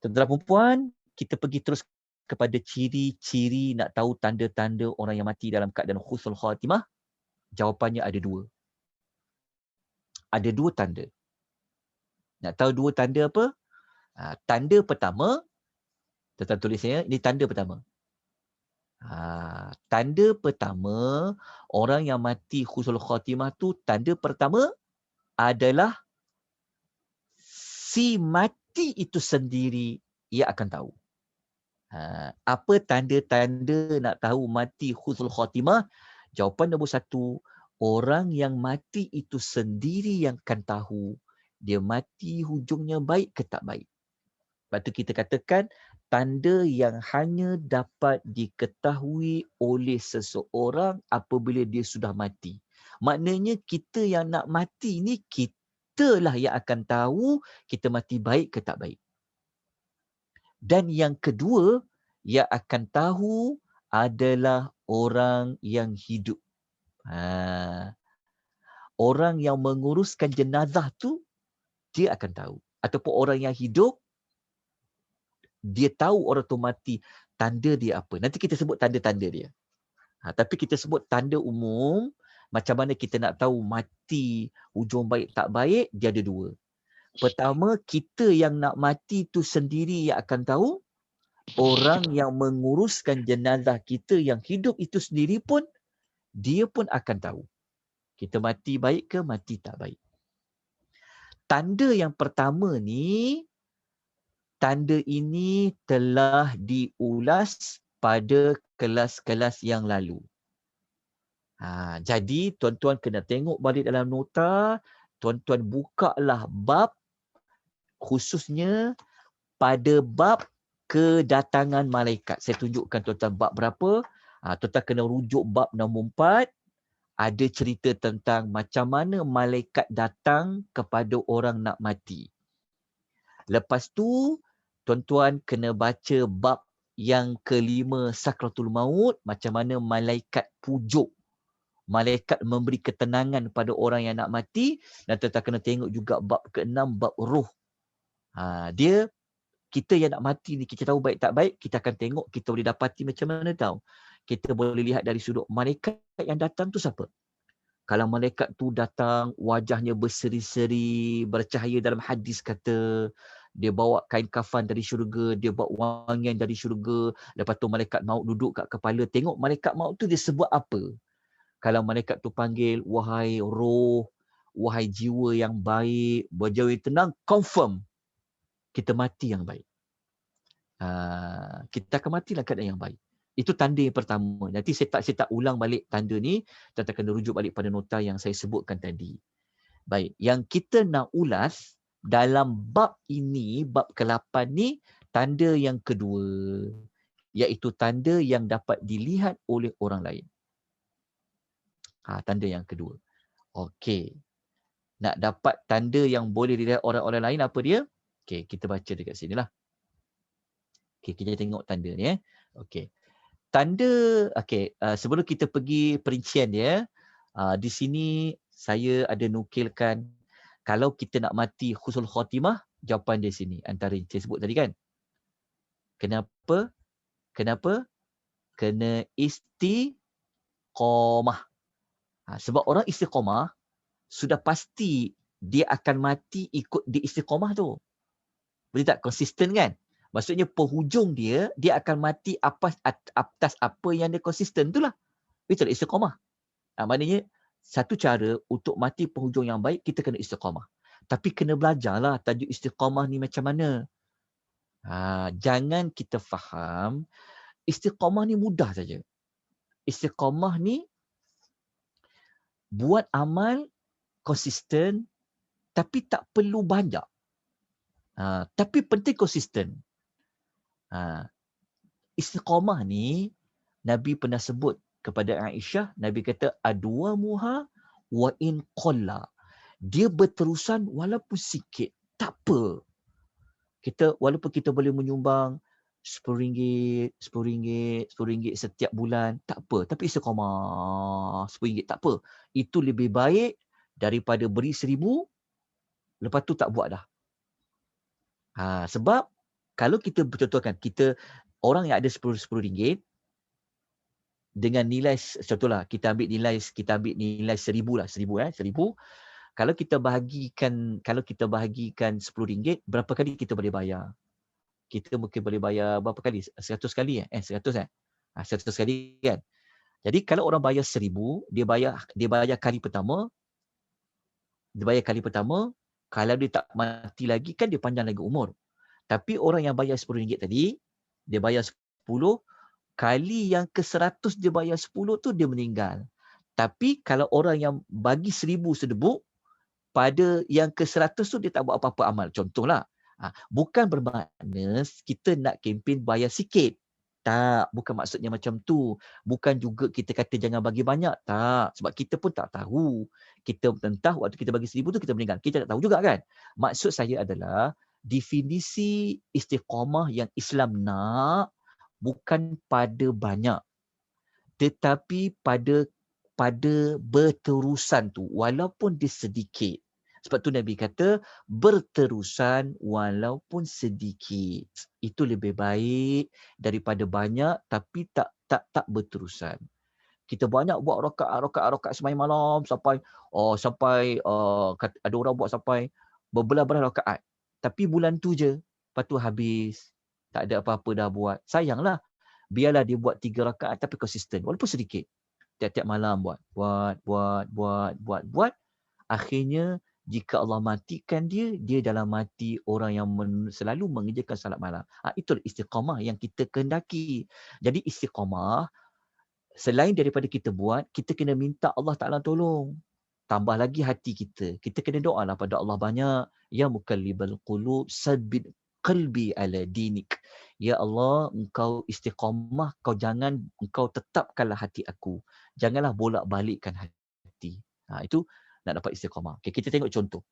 Tuan-tuan dan puan, kita pergi terus kepada ciri-ciri nak tahu tanda-tanda orang yang mati dalam keadaan husnul khatimah. Jawapannya ada 2. Ada 2 tanda. Nak tahu 2 tanda apa? Tanda pertama, tuan-tuan tulis saya, ini tanda pertama. Tanda pertama, orang yang mati husnul khatimah tu, tanda pertama adalah si mati itu sendiri ia akan tahu. Apa tanda-tanda nak tahu mati husnul khatimah? Jawapan nombor 1, orang yang mati itu sendiri yang akan tahu dia mati hujungnya baik ke tak baik. Sebab tu kita katakan tanda yang hanya dapat diketahui oleh seseorang apabila dia sudah mati. Maknanya kita yang nak mati ni, kitalah yang akan tahu kita mati baik ke tak baik. Dan yang kedua, yang akan tahu adalah orang yang hidup. Orang yang menguruskan jenazah tu, dia akan tahu. Ataupun orang yang hidup, dia tahu orang tu mati. Tanda dia apa? Nanti kita sebut tanda-tanda dia. Tapi kita sebut tanda umum, macam mana kita nak tahu mati hujung baik tak baik, dia ada 2. Pertama, kita yang nak mati tu sendiri yang akan tahu. Orang yang menguruskan jenazah kita yang hidup itu sendiri pun, dia pun akan tahu. Kita mati baik ke mati tak baik. Tanda yang pertama ni, tanda ini telah diulas pada kelas-kelas yang lalu. Jadi tuan-tuan kena tengok balik dalam nota, tuan-tuan bukalah bab, khususnya pada bab kedatangan malaikat. Saya tunjukkan tuan-tuan bab berapa. Tuan-tuan kena rujuk bab nombor 4. Ada cerita tentang macam mana malaikat datang kepada orang nak mati. Lepas tu, tuan-tuan kena baca bab yang kelima, Sakratul Maut. Macam mana malaikat pujuk. Malaikat memberi ketenangan pada orang yang nak mati. Dan tuan-tuan kena tengok juga bab ke-6, bab roh. Dia, kita yang nak mati ni, kita tahu baik tak baik, kita akan tengok, kita boleh dapati macam mana tahu. Kita boleh lihat dari sudut malaikat yang datang tu siapa. Kalau malaikat tu datang, wajahnya berseri-seri, bercahaya, dalam hadis kata, dia bawa kain kafan dari syurga, dia bawa wangian dari syurga, lepas tu malaikat maut duduk kat kepala. Tengok malaikat maut tu dia sebut apa. Kalau malaikat tu panggil, wahai roh, wahai jiwa yang baik, berjiwa yang tenang, confirm kita mati yang baik. Kita akan mati dalam keadaan yang baik. Itu tanda yang pertama. Nanti saya tak ulang balik tanda ni. Kita akan rujuk balik pada nota yang saya sebutkan tadi. Baik. Yang kita nak ulas dalam bab ini, bab ke-8 ni, tanda yang kedua. Iaitu tanda yang dapat dilihat oleh orang lain. Tanda yang kedua. Okey. Nak dapat tanda yang boleh dilihat orang-orang lain, apa dia? Okey, kita baca dekat sini lah. Okey, kita tengok tanda ni. Okey. Tanda, okey, sebelum kita pergi perincian dia, di sini saya ada nukilkan kalau kita nak mati husnul khatimah, jawapan dia sini antara yang saya sebut tadi kan. Kenapa? Kenapa? Kena istiqamah. Sebab orang istiqamah sudah pasti dia akan mati ikut di istiqamah tu. Betul tak? Konsisten kan? Maksudnya penghujung dia akan mati atas apa yang dia konsisten tu lah. Betul istiqamah. Maknanya satu cara untuk mati penghujung yang baik, kita kena istiqamah. Tapi kena belajarlah tajuk istiqamah ni macam mana. Jangan kita faham istiqamah ni mudah saja. Istiqamah ni buat amal konsisten tapi tak perlu banyak. Tapi penting konsisten. Istiqamah ni Nabi pernah sebut kepada Aisyah, Nabi kata adwa muha wa in qalla. Dia berterusan walaupun sikit, tak apa. Walaupun kita boleh menyumbang RM10, RM10 setiap bulan, tak apa. Tapi istiqamah RM10 tak apa. Itu lebih baik daripada beri RM1,000, lepas tu tak buat dah. Sebab kalau kita bercontohkan, orang yang ada RM10 dengan nilai, contohlah kita ambil nilai RM1,000 lah, RM1,000. Kalau kita bahagikan RM10, berapa kali kita boleh bayar? Kita mungkin boleh bayar berapa kali? 100 kali 100 100 kali kan. Jadi kalau orang bayar RM1,000, dia bayar kali pertama. Kalau dia tak mati lagi kan dia panjang lagi umur. Tapi orang yang bayar RM10 tadi, dia bayar 10 kali yang ke 100 dia bayar 10 tu dia meninggal. Tapi kalau orang yang bagi 1,000 sedebuk, pada yang ke 100 tu dia tak buat apa-apa amal. Contohlah, bukan bermakna kita nak kempen bayar sikit. Tak, bukan maksudnya macam tu. Bukan juga kita kata jangan bagi banyak. Tak, sebab kita pun tak tahu. Kita entah waktu kita bagi 1,000 tu kita meninggal. Kita tak tahu juga kan. Maksud saya adalah definisi istiqamah yang Islam nak bukan pada banyak, tetapi pada berterusan tu, walaupun dia sedikit. Sebab tu Nabi kata berterusan walaupun sedikit. Itu lebih baik daripada banyak tapi tak berterusan. Kita banyak buat rakaat sembahyang malam sampai ada orang buat sampai berbelas-belas rakaat. Tapi bulan tu je, lepas tu habis. Tak ada apa-apa dah buat. Sayanglah. Biarlah dia buat 3 rakaat tapi konsisten walaupun sedikit. Tiap-tiap malam buat. Akhirnya jika Allah matikan dia dalam mati orang yang selalu mengerjakan salat malam. Itulah istiqamah yang kita kehendaki. Jadi istiqamah, selain daripada kita buat, kita kena minta Allah Ta'ala tolong. Tambah lagi hati kita. Kita kena doalah pada Allah banyak. Ya mukallibal qulub, sabbit qalbi ala dinik. Ya Allah, engkau istiqamah, engkau tetapkanlah hati aku. Janganlah bolak-balikkan hati. Itu nak dapat istiqamah. Okay, kita tengok contoh.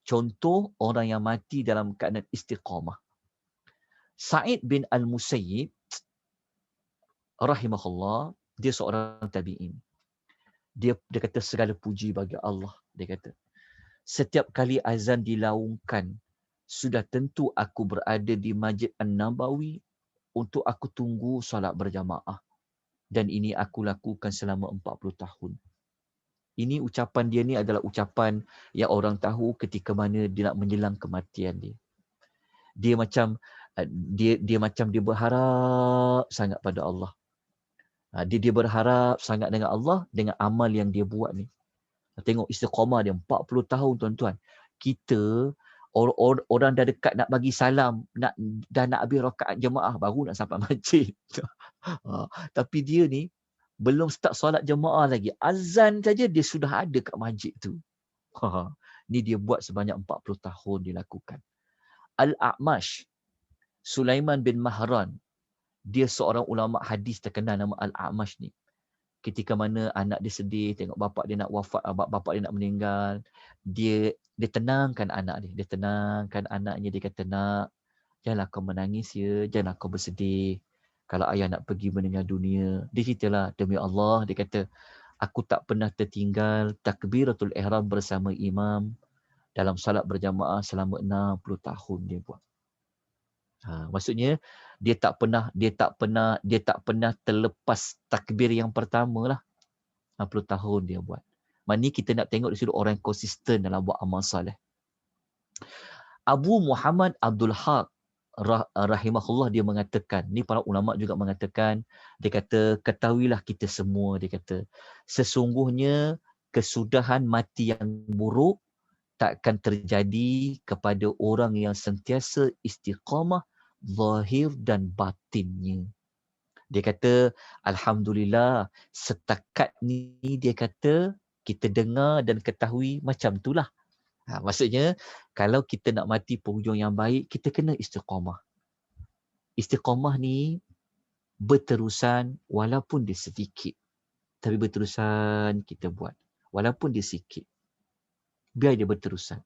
Contoh orang yang mati dalam keadaan istiqamah. Sa'id bin Al-Musayyib, rahimahullah, dia seorang tabi'in. Dia kata segala puji bagi Allah. Dia kata, setiap kali azan dilaungkan, sudah tentu aku berada di Masjid An-Nabawi untuk aku tunggu solat berjamaah. Dan ini aku lakukan selama 40 tahun. Ini ucapan dia ni adalah ucapan yang orang tahu ketika mana dia nak menjelang kematian dia. Dia macam dia berharap sangat pada Allah. Dia berharap sangat dengan Allah dengan amal yang dia buat ni. Tengok istiqamah dia 40 tahun tuan-tuan. Kita orang dah dekat nak bagi salam, dah nak habis rakaat jemaah baru nak sampai masjid. Tapi dia ni belum start solat jemaah lagi. Azan saja dia sudah ada kat masjid tu. Ni dia buat sebanyak 40 tahun dilakukan. Al-A'mash, Sulaiman bin Mahran, dia seorang ulama hadis terkenal nama Al-A'mash ni. Ketika mana anak dia sedih, tengok bapak dia nak wafat, bapak dia nak meninggal, dia tenangkan anak dia. Dia tenangkan anaknya, dia kata, nak, Janganlah kau menangis ya, janganlah kau bersedih. Kalau ayah nak pergi meninggal dunia, dia ceritalah, demi Allah, dia kata, aku tak pernah tertinggal takbiratul ihram bersama imam dalam salat berjamaah selama 60 tahun dia buat. Maksudnya dia tak pernah terlepas takbir yang pertama lah. 60 tahun dia buat. Maknanya kita nak tengok di situ orang yang konsisten dalam buat amal soleh. Abu Muhammad Abdul Haq rahimahullah dia mengatakan, ni para ulama juga mengatakan, dia kata, ketahuilah kita semua, dia kata, sesungguhnya kesudahan mati yang buruk takkan terjadi kepada orang yang sentiasa istiqamah zahir dan batinnya. Dia kata, Alhamdulillah, setakat ni dia kata, kita dengar dan ketahui macam itulah. Maksudnya, kalau kita nak mati penghujung yang baik, kita kena istiqamah. Istiqamah ni berterusan walaupun dia sedikit. Tapi berterusan kita buat. Walaupun dia sikit. Biar dia berterusan.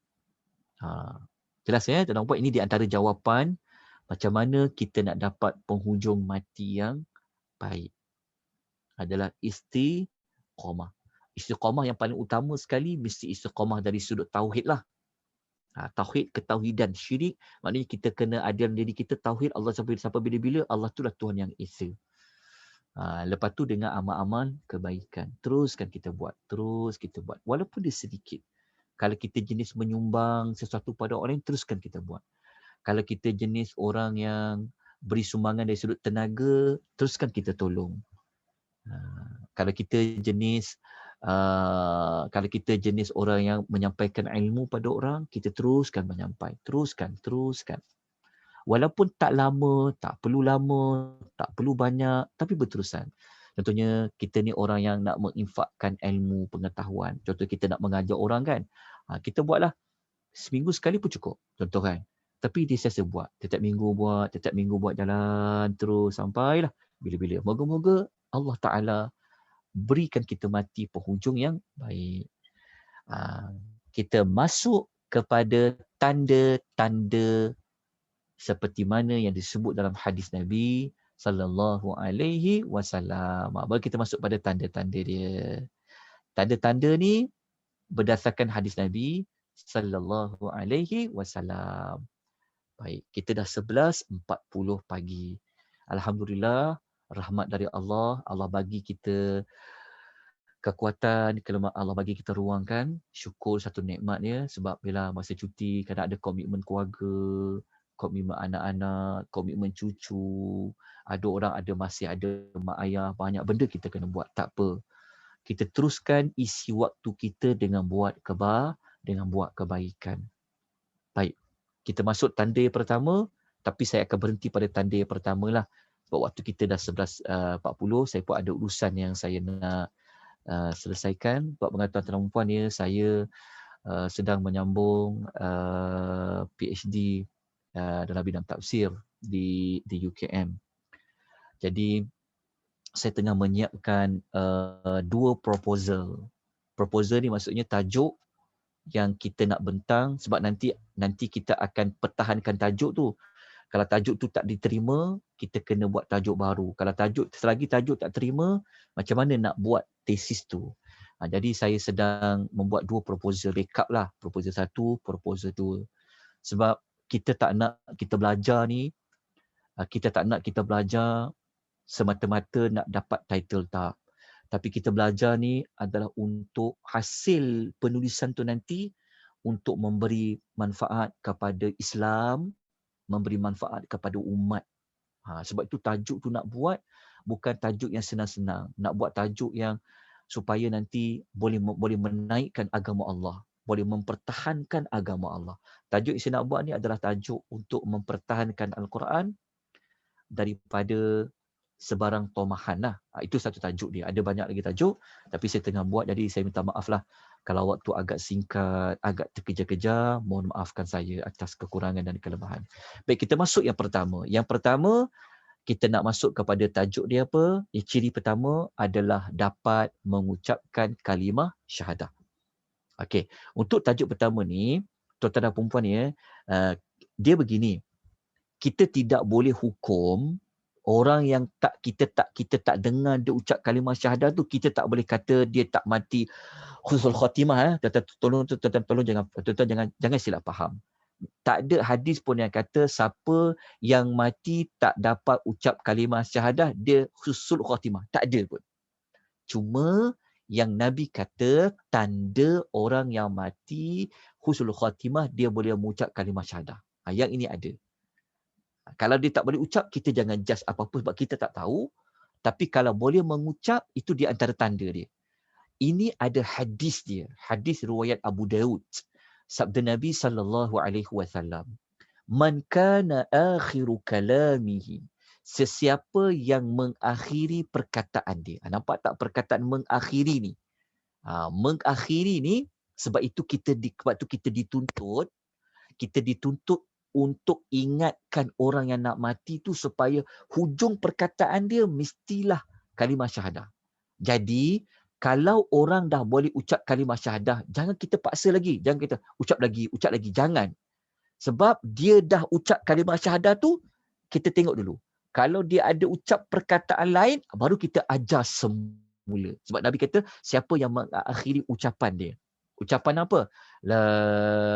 Jelas ya, tuan-tuan puan, ini di antara jawapan macam mana kita nak dapat penghujung mati yang baik. Adalah istiqamah. Istiqamah yang paling utama sekali mesti istiqamah dari sudut tauhid lah. Tauhid, ketauhidan, syirik, maknanya kita kena ada dalam diri kita tauhid Allah sampai bila-bila, Allah itulah Tuhan yang esa. Lepas tu dengan amal-amal kebaikan. Terus kita buat. Walaupun dia sedikit. Kalau kita jenis menyumbang sesuatu pada orang lain, teruskan kita buat. Kalau kita jenis orang yang beri sumbangan dari sudut tenaga, teruskan kita tolong. Kalau kita jenis orang yang menyampaikan ilmu pada orang, kita teruskan menyampaikan. Teruskan. Walaupun tak lama, tak perlu banyak, tapi berterusan. Contohnya, kita ni orang yang nak menginfakkan ilmu, pengetahuan. Contoh kita nak mengajar orang kan. Kita buatlah seminggu sekali pun cukup. Contoh kan. Tapi dia sentiasa buat. Setiap minggu buat jalan terus sampailah bila-bila. Moga-moga Allah Ta'ala berikan kita mati penghujung yang baik. Kita masuk kepada tanda-tanda seperti mana yang disebut dalam hadis Nabi sallallahu alaihi wasallam. Baru kita masuk pada tanda-tanda dia. Tanda-tanda ni berdasarkan hadis Nabi sallallahu alaihi wasallam. Baik, kita dah 11.40 pagi. Alhamdulillah, rahmat dari Allah. Allah bagi kita kekuatan, Allah bagi kita ruang kan. Syukur satu nikmatnya sebab bila masa cuti kadang ada komitmen keluarga, komitmen anak-anak, komitmen cucu. Ada orang masih ada mak ayah, banyak benda kita kena buat. Tak apa. Kita teruskan isi waktu kita dengan buat kebaikan. Baik. Kita masuk tanda yang pertama, tapi saya akan berhenti pada tanda yang pertama lah. Sebab waktu kita dah 11.40, saya pun ada urusan yang saya nak selesaikan. Buat pengetahuan tuan-tuan puan ya, saya sedang menyambung PhD dalam bidang tafsir di UKM. Jadi saya tengah menyiapkan 2 proposal. Proposal ni maksudnya tajuk yang kita nak bentang, sebab nanti kita akan pertahankan tajuk tu. Kalau tajuk tu tak diterima, kita kena buat tajuk baru. Kalau selagi tajuk tak terima, macam mana nak buat tesis tu? Jadi saya sedang membuat 2 proposal backup lah. Proposal 1, proposal 2. Sebab kita tak nak kita belajar ni, kita tak nak kita belajar semata-mata nak dapat title, tak. Tapi kita belajar ni adalah untuk hasil penulisan tu nanti untuk memberi manfaat kepada Islam, memberi manfaat kepada umat. Sebab itu tajuk tu nak buat bukan tajuk yang senang-senang. Nak buat tajuk yang supaya nanti boleh menaikkan agama Allah, boleh mempertahankan agama Allah. Tajuk yang saya nak buat ni adalah tajuk untuk mempertahankan Al-Quran daripada sebarang tomahan lah. Itu satu tajuk dia. Ada banyak lagi tajuk, tapi saya tengah buat, jadi saya minta maaf lah kalau waktu agak singkat, agak terkejar-kejar, mohon maafkan saya atas kekurangan dan kelemahan. Baik, kita masuk yang pertama. Yang pertama, kita nak masuk kepada tajuk dia apa? Ciri pertama adalah dapat mengucapkan kalimah syahadah. Okey, untuk tajuk pertama ni, tuan-tuan dan puan-puan ni, dia begini. kita tidak boleh hukum orang yang kita tak dengar dia ucap kalimah syahadah tu, kita tak boleh kata dia tak mati husnul khatimah. Tolong jangan silap faham. Tak ada hadis pun yang kata siapa yang mati tak dapat ucap kalimah syahadah dia husnul khatimah. Tak ada pun. Cuma yang Nabi kata tanda orang yang mati husnul khatimah dia boleh mengucap kalimah syahadah. Yang ini ada. Kalau dia tak boleh ucap, kita jangan judge apa-apa sebab kita tak tahu. Tapi kalau boleh mengucap, itu di antara tanda dia. Ini ada hadis dia. Hadis riwayat Abu Daud. Sabda Nabi SAW. Man kana akhiru kalamihi. Sesiapa yang mengakhiri perkataan dia. Nampak tak perkataan mengakhiri ni? Mengakhiri ni, sebab itu kita dituntut untuk ingatkan orang yang nak mati tu supaya hujung perkataan dia mestilah kalimah syahadah. Jadi, kalau orang dah boleh ucap kalimah syahadah, jangan kita paksa lagi. Jangan kita ucap lagi. Jangan. Sebab dia dah ucap kalimah syahadah tu, kita tengok dulu. Kalau dia ada ucap perkataan lain, baru kita ajar semula. Sebab Nabi kata, siapa yang mengakhiri ucapan dia. Ucapan apa? La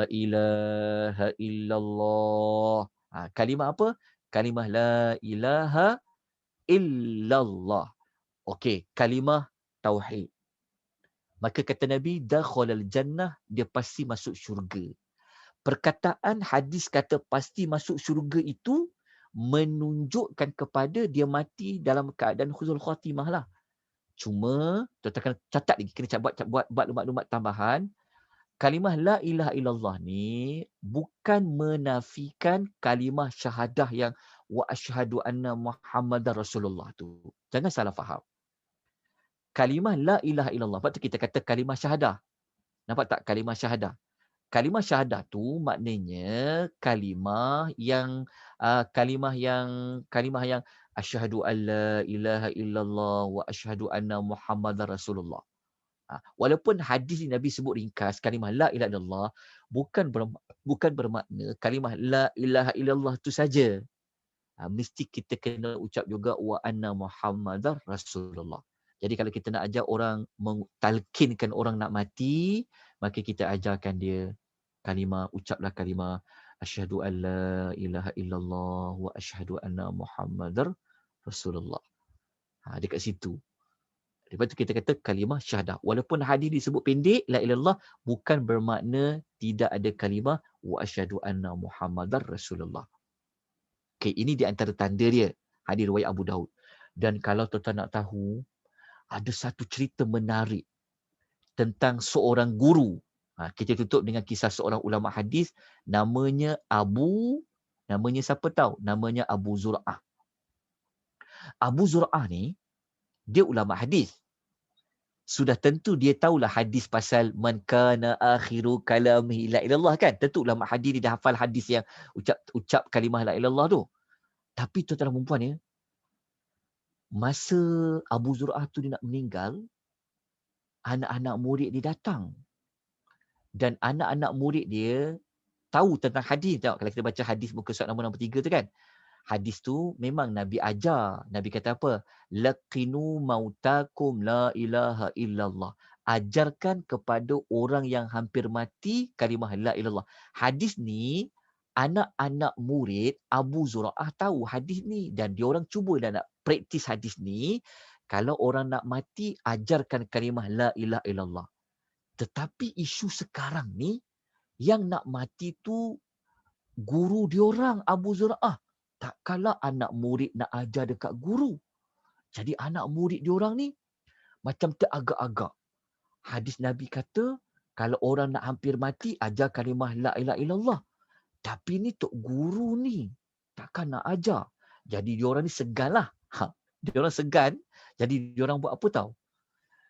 ilaha illallah. Kalimah apa? Kalimah la ilaha illallah. Okey, kalimah tauhid. Maka kata Nabi, dakhalal jannah, dia pasti masuk syurga. Perkataan hadis kata pasti masuk syurga itu menunjukkan kepada dia mati dalam keadaan husnul khatimah lah. Cuma, tuan-tuan catat lagi, kena buat maklumat tambahan. Kalimah la ilaha illallah ni bukan menafikan kalimah syahadah yang wa asyhadu anna Muhammadar Rasulullah tu. Jangan salah faham. Kalimah la ilaha illallah, sebab tu kita kata kalimah syahadah. Nampak tak kalimah syahadah? Kalimah syahadah tu maknanya kalimah yang asyhadu alla ilaha illallah wa asyhadu anna Muhammadar Rasulullah. Walaupun hadis ni Nabi sebut ringkas kalimah la ilaha illallah, bukan bermakna kalimah la ilaha illallah tu saja. Mesti kita kena ucap juga wa anna Muhammadar Rasulullah. Jadi kalau kita nak ajar orang, talkinkan orang nak mati, maka kita ajarkan dia ucaplah kalimah asyhadu alla ilaha illallah wa asyhadu anna Muhammadar Rasulullah. Dekat situ. Lepas tu kita kata kalimah syahadah. Walaupun hadis disebut pendek, la ilallah, bukan bermakna tidak ada kalimah wa asyhadu anna Muhammadar Rasulullah. Okey, ini di antara tanda dia. Hadis riwayat Abu Daud. Dan kalau tuan-tuan nak tahu, ada satu cerita menarik tentang seorang guru. Kita tutup dengan kisah seorang ulama hadis, namanya siapa tahu? Namanya Abu Zur'ah. Abu Zur'ah ni, dia ulama hadis. Sudah tentu dia tahulah hadis pasal man kana akhiru kalamihi la ilallah kan. Tentu ulama hadis dia dah hafal hadis yang ucap kalimah la ilallah tu. Tapi tuan-tuan dan puan ya, masa Abu Zur'ah tu dia nak meninggal, anak-anak murid dia datang. Dan anak-anak murid dia tahu tentang hadis. Tengok, kalau kita baca hadis muka surat nombor 63 tu kan. Hadis tu memang Nabi ajar. Nabi kata apa? Laqinu mautakum la ilaha illallah. Ajarkan kepada orang yang hampir mati kalimah la ilallah. Hadis ni, anak-anak murid Abu Zur'ah tahu hadis ni. Dan diorang cuba dah nak praktis hadis ni. Kalau orang nak mati, ajarkan kalimah la ilaha illallah. Tetapi isu sekarang ni, yang nak mati tu guru diorang Abu Zur'ah. Tak kalah anak murid nak ajar dekat guru. Jadi anak murid diorang ni macam teragak-agak. Hadis Nabi kata, kalau orang nak hampir mati, ajar kalimah la ilaha illallah. Tapi ni tok guru ni, takkan nak ajar. Jadi diorang ni segan lah. Diorang segan, jadi diorang buat apa tahu?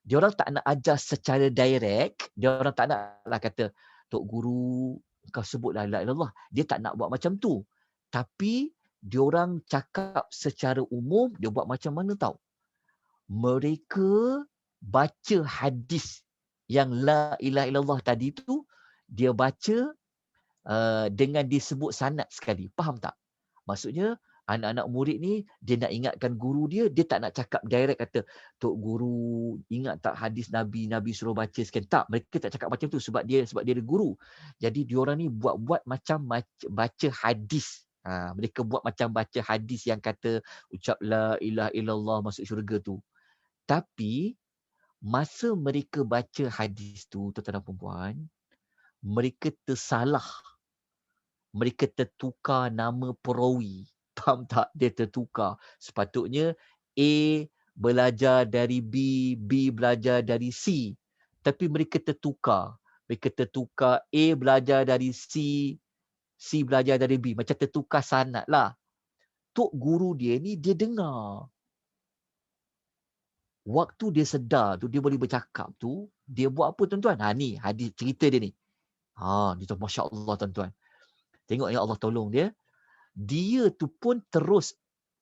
Diorang tak nak ajar secara direct. Diorang tak nak lah kata, tok guru, kau sebutlah la ilaha illallah. Dia tak nak buat macam tu. Tapi diorang cakap secara umum, dia buat macam mana tahu? Mereka baca hadis yang la ilaha illallah tadi tu, dia baca dengan disebut sanad sekali. Faham tak? Maksudnya anak-anak murid ni dia nak ingatkan guru dia, dia tak nak cakap direct kata, "Tok guru, ingat tak hadis Nabi, Nabi suruh baca sekian." Tak, mereka tak cakap macam tu sebab dia ada guru. Jadi diorang ni buat-buat macam baca hadis. Mereka buat macam baca hadis yang kata ucap la ilaha illallah masuk syurga tu. Tapi masa mereka baca hadis tu, tuan-tuan dan puan, mereka tersalah. Mereka tertukar nama perawi. Faham tak? Dia tertukar. Sepatutnya A belajar dari B, B belajar dari C. Tapi mereka tertukar. Mereka tertukar A belajar dari C, C belajar dari B. Macam tertukar sanad lah. Tok guru dia ni, dia dengar. Waktu dia sedar tu, dia boleh bercakap tu, dia buat apa tuan-tuan? Ni hadis cerita dia ni. Dia tu Masya Allah tuan-tuan. Tengok ya Allah tolong dia. Dia tu pun terus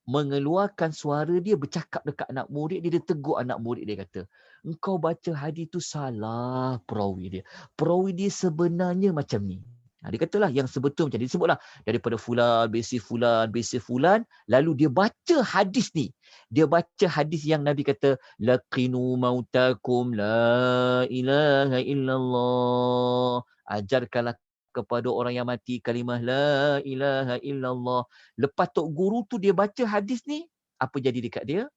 mengeluarkan suara dia bercakap dekat anak murid dia. Dia tegur anak murid dia kata, engkau baca hadis tu salah perawi dia. Perawi dia sebenarnya macam ni. Dia katalah yang sebetul macam ni. Dia sebutlah daripada besi fulan. Lalu dia baca hadis ni. Dia baca hadis yang Nabi kata, laqinu mautakum la ilaha illallah. Ajarkanlah kepada orang yang mati kalimah la ilaha illallah. Lepas tok guru tu dia baca hadis ni, apa jadi dekat dia?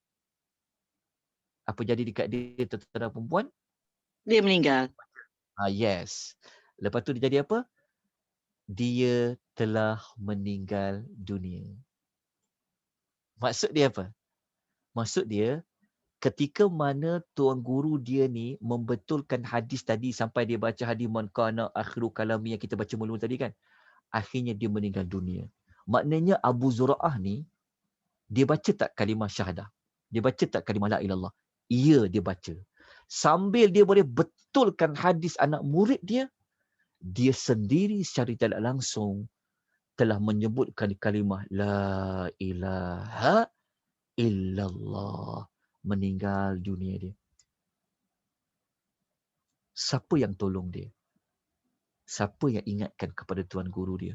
Apa jadi dekat dia tuan-tuan dan perempuan? Dia meninggal. Yes. Lepas tu dia jadi apa? Dia telah meninggal dunia. Maksud dia apa? Maksud dia, ketika mana tuan guru dia ni membetulkan hadis tadi sampai dia baca hadis man kana akhiru kalami yang kita baca mula tadi kan, akhirnya dia meninggal dunia. Maknanya Abu Zur'ah ni, dia baca tak kalimah syahadah? Dia baca tak kalimah la ilallah? Ya, dia baca. Sambil dia boleh betulkan hadis anak murid dia, dia sendiri secara tidak langsung telah menyebutkan kalimah la ilaha illallah. Meninggal dunia dia. Siapa yang tolong dia? Siapa yang ingatkan kepada tuan guru dia?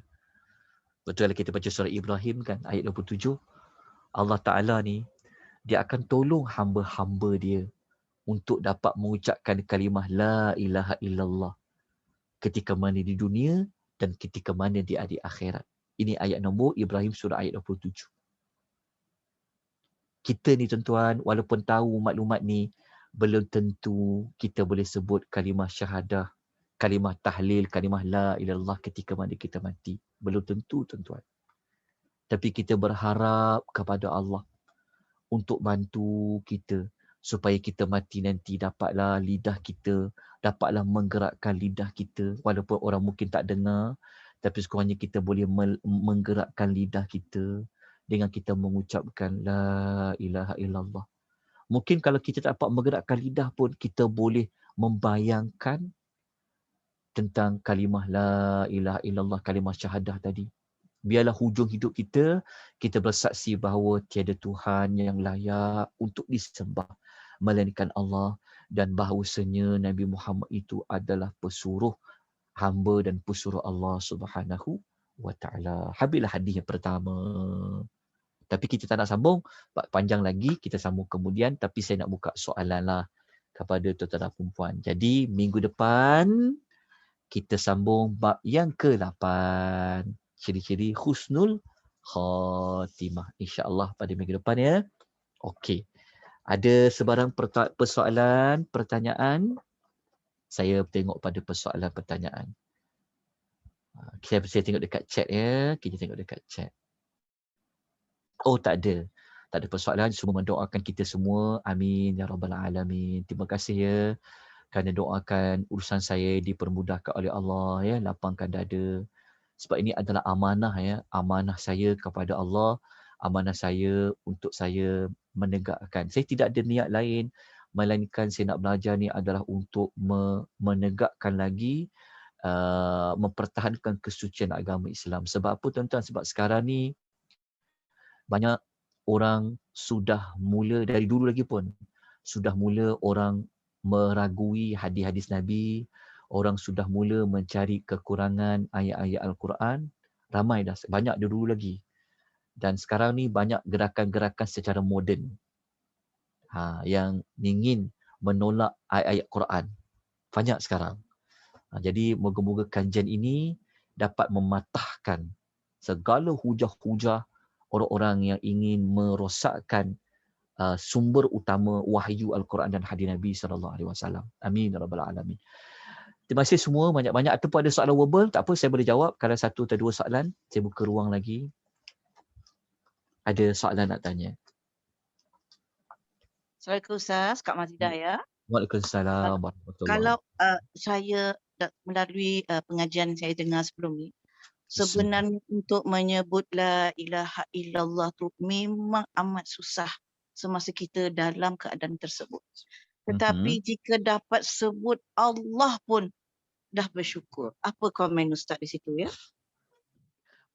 Betul kita baca surah Ibrahim kan, ayat 27. Allah Ta'ala ni, dia akan tolong hamba-hamba dia untuk dapat mengucapkan kalimah la ilaha illallah ketika mana di dunia dan ketika mana di hari akhirat. Ini ayat nombor Ibrahim surah ayat 27. Kita ni tuan-tuan, walaupun tahu maklumat ni, belum tentu kita boleh sebut kalimah syahadah, kalimah tahlil, kalimah la ilallah ketika mana kita mati. Belum tentu tuan-tuan. Tapi kita berharap kepada Allah untuk bantu kita supaya kita mati nanti dapatlah lidah kita, dapatlah menggerakkan lidah kita. Walaupun orang mungkin tak dengar, tapi sekurangnya kita boleh menggerakkan lidah kita dengan kita mengucapkan la ilaha illallah. Mungkin kalau kita tak dapat menggerakkan lidah pun, kita boleh membayangkan tentang kalimah la ilaha illallah, kalimah syahadah tadi. Biarlah hujung hidup kita, kita bersaksi bahawa tiada Tuhan yang layak untuk disembah melainkan Allah, dan bahawasanya Nabi Muhammad itu adalah pesuruh hamba dan pesuruh Allah Subhanahu wa ta'ala. Habislah hadis yang pertama. Tapi kita tak nak sambung, panjang lagi, kita sambung kemudian. Tapi saya nak buka soalan lah kepada tuan-tuan dan perempuan. Jadi minggu depan, kita sambung bab yang ke-8. Ciri-ciri husnul khatimah. InsyaAllah pada minggu depan ya. Okey. Ada sebarang persoalan, pertanyaan? Saya tengok pada persoalan, pertanyaan. Saya tengok dekat chat ya. Kita tengok dekat chat. Oh, tak ada. Tak ada persoalan. Semua mendoakan kita semua. Amin. Ya Rabbal Alamin. Terima kasih ya. Kerana doakan urusan saya dipermudahkan oleh Allah ya. Lapangkan dada. Sebab ini adalah amanah ya. Amanah saya kepada Allah. Amanah saya untuk saya menegakkan. Saya tidak ada niat lain. Melainkan saya nak belajar ni adalah untuk menegakkan lagi. Mempertahankan kesucian agama Islam. Sebab apa tuan-tuan? Sebab sekarang ni banyak orang sudah mula dari dulu lagi pun. Sudah mula orang meragui hadis-hadis Nabi. Orang sudah mula mencari kekurangan ayat-ayat Al-Quran. Ramai dah, banyak dari dulu lagi. Dan sekarang ni banyak gerakan-gerakan secara moden yang ingin menolak ayat-ayat Quran. Banyak sekarang. Jadi moga-moga kajian ini dapat mematahkan segala hujah-hujah orang-orang yang ingin merosakkan sumber utama wahyu Al-Quran dan hadis Nabi SAW. Amin ya rabbal alamin. Terima kasih semua banyak-banyak. Ataupun ada soalan verbal, tak apa saya boleh jawab. Kalau satu atau dua soalan, saya buka ruang lagi. Ada soalan nak tanya? Assalamualaikum Ustaz, Kak Mazidah ya. Waalaikumsalam warahmatullahi Kalau wabarakatuh. saya melalui pengajian saya dengar sebelum ni, Bismillah. sebenarnya untuk menyebut la ilaha illallah tu memang amat susah semasa kita dalam keadaan tersebut. Tetapi jika dapat sebut Allah pun dah bersyukur. Apa komen Ustaz di situ ya?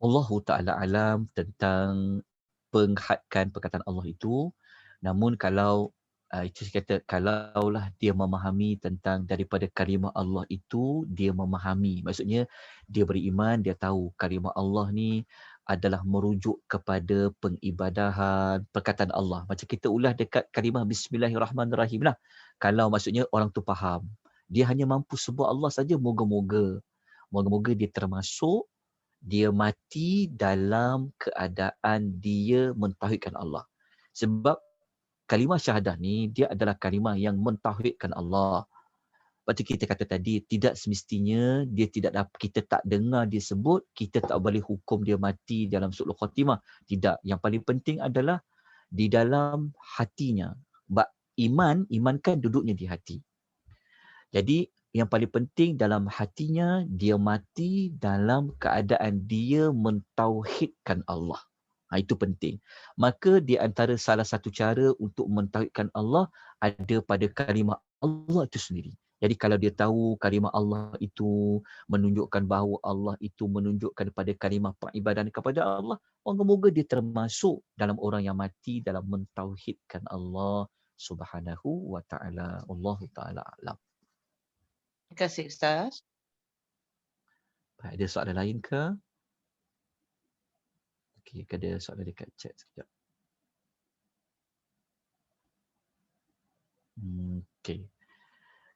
Allahu Ta'ala alam tentang penghadkan perkataan Allah itu. Namun kalau itu saya kata, kalaulah dia memahami tentang daripada kalimah Allah itu, dia memahami. Maksudnya dia beriman, dia tahu kalimah Allah ni adalah merujuk kepada pengibadahan perkataan Allah. Macam kita ulas dekat kalimah Bismillahirrahmanirrahim lah. Kalau maksudnya orang tu faham. Dia hanya mampu sebut Allah saja, moga-moga. Moga-moga dia termasuk dia mati dalam keadaan dia mentauhidkan Allah. Sebab kalimah syahadah ni dia adalah kalimah yang mentauhidkan Allah. Seperti kita kata tadi, tidak semestinya dia tidak dapat, kita tak dengar dia sebut, kita tak boleh hukum dia mati dalam su'ul khatimah. Tidak. Yang paling penting adalah di dalam hatinya. Iman kan duduknya di hati. Jadi yang paling penting dalam hatinya, dia mati dalam keadaan dia mentauhidkan Allah. Itu penting. Maka di antara salah satu cara untuk mentauhidkan Allah ada pada kalimah Allah itu sendiri. Jadi kalau dia tahu kalimah Allah itu menunjukkan bahawa Allah itu menunjukkan pada kalimah peribadahan kepada Allah, moga-moga dia termasuk dalam orang yang mati dalam mentauhidkan Allah Subhanahu wa ta'ala. Allahu ta'ala alam. Terima kasih Ustaz. Ada soalan lain ke? Okey, ada soalan dekat chat sekejap. Okey.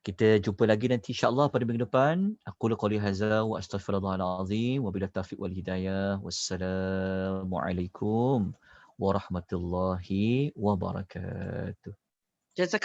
Kita jumpa lagi nanti insya-Allah pada minggu depan. Aku qouli hadza wa astaghfirullahal azim wa billahi taufiq wal hidayah. Wassalamualaikum warahmatullahi wabarakatuh. Jazakallah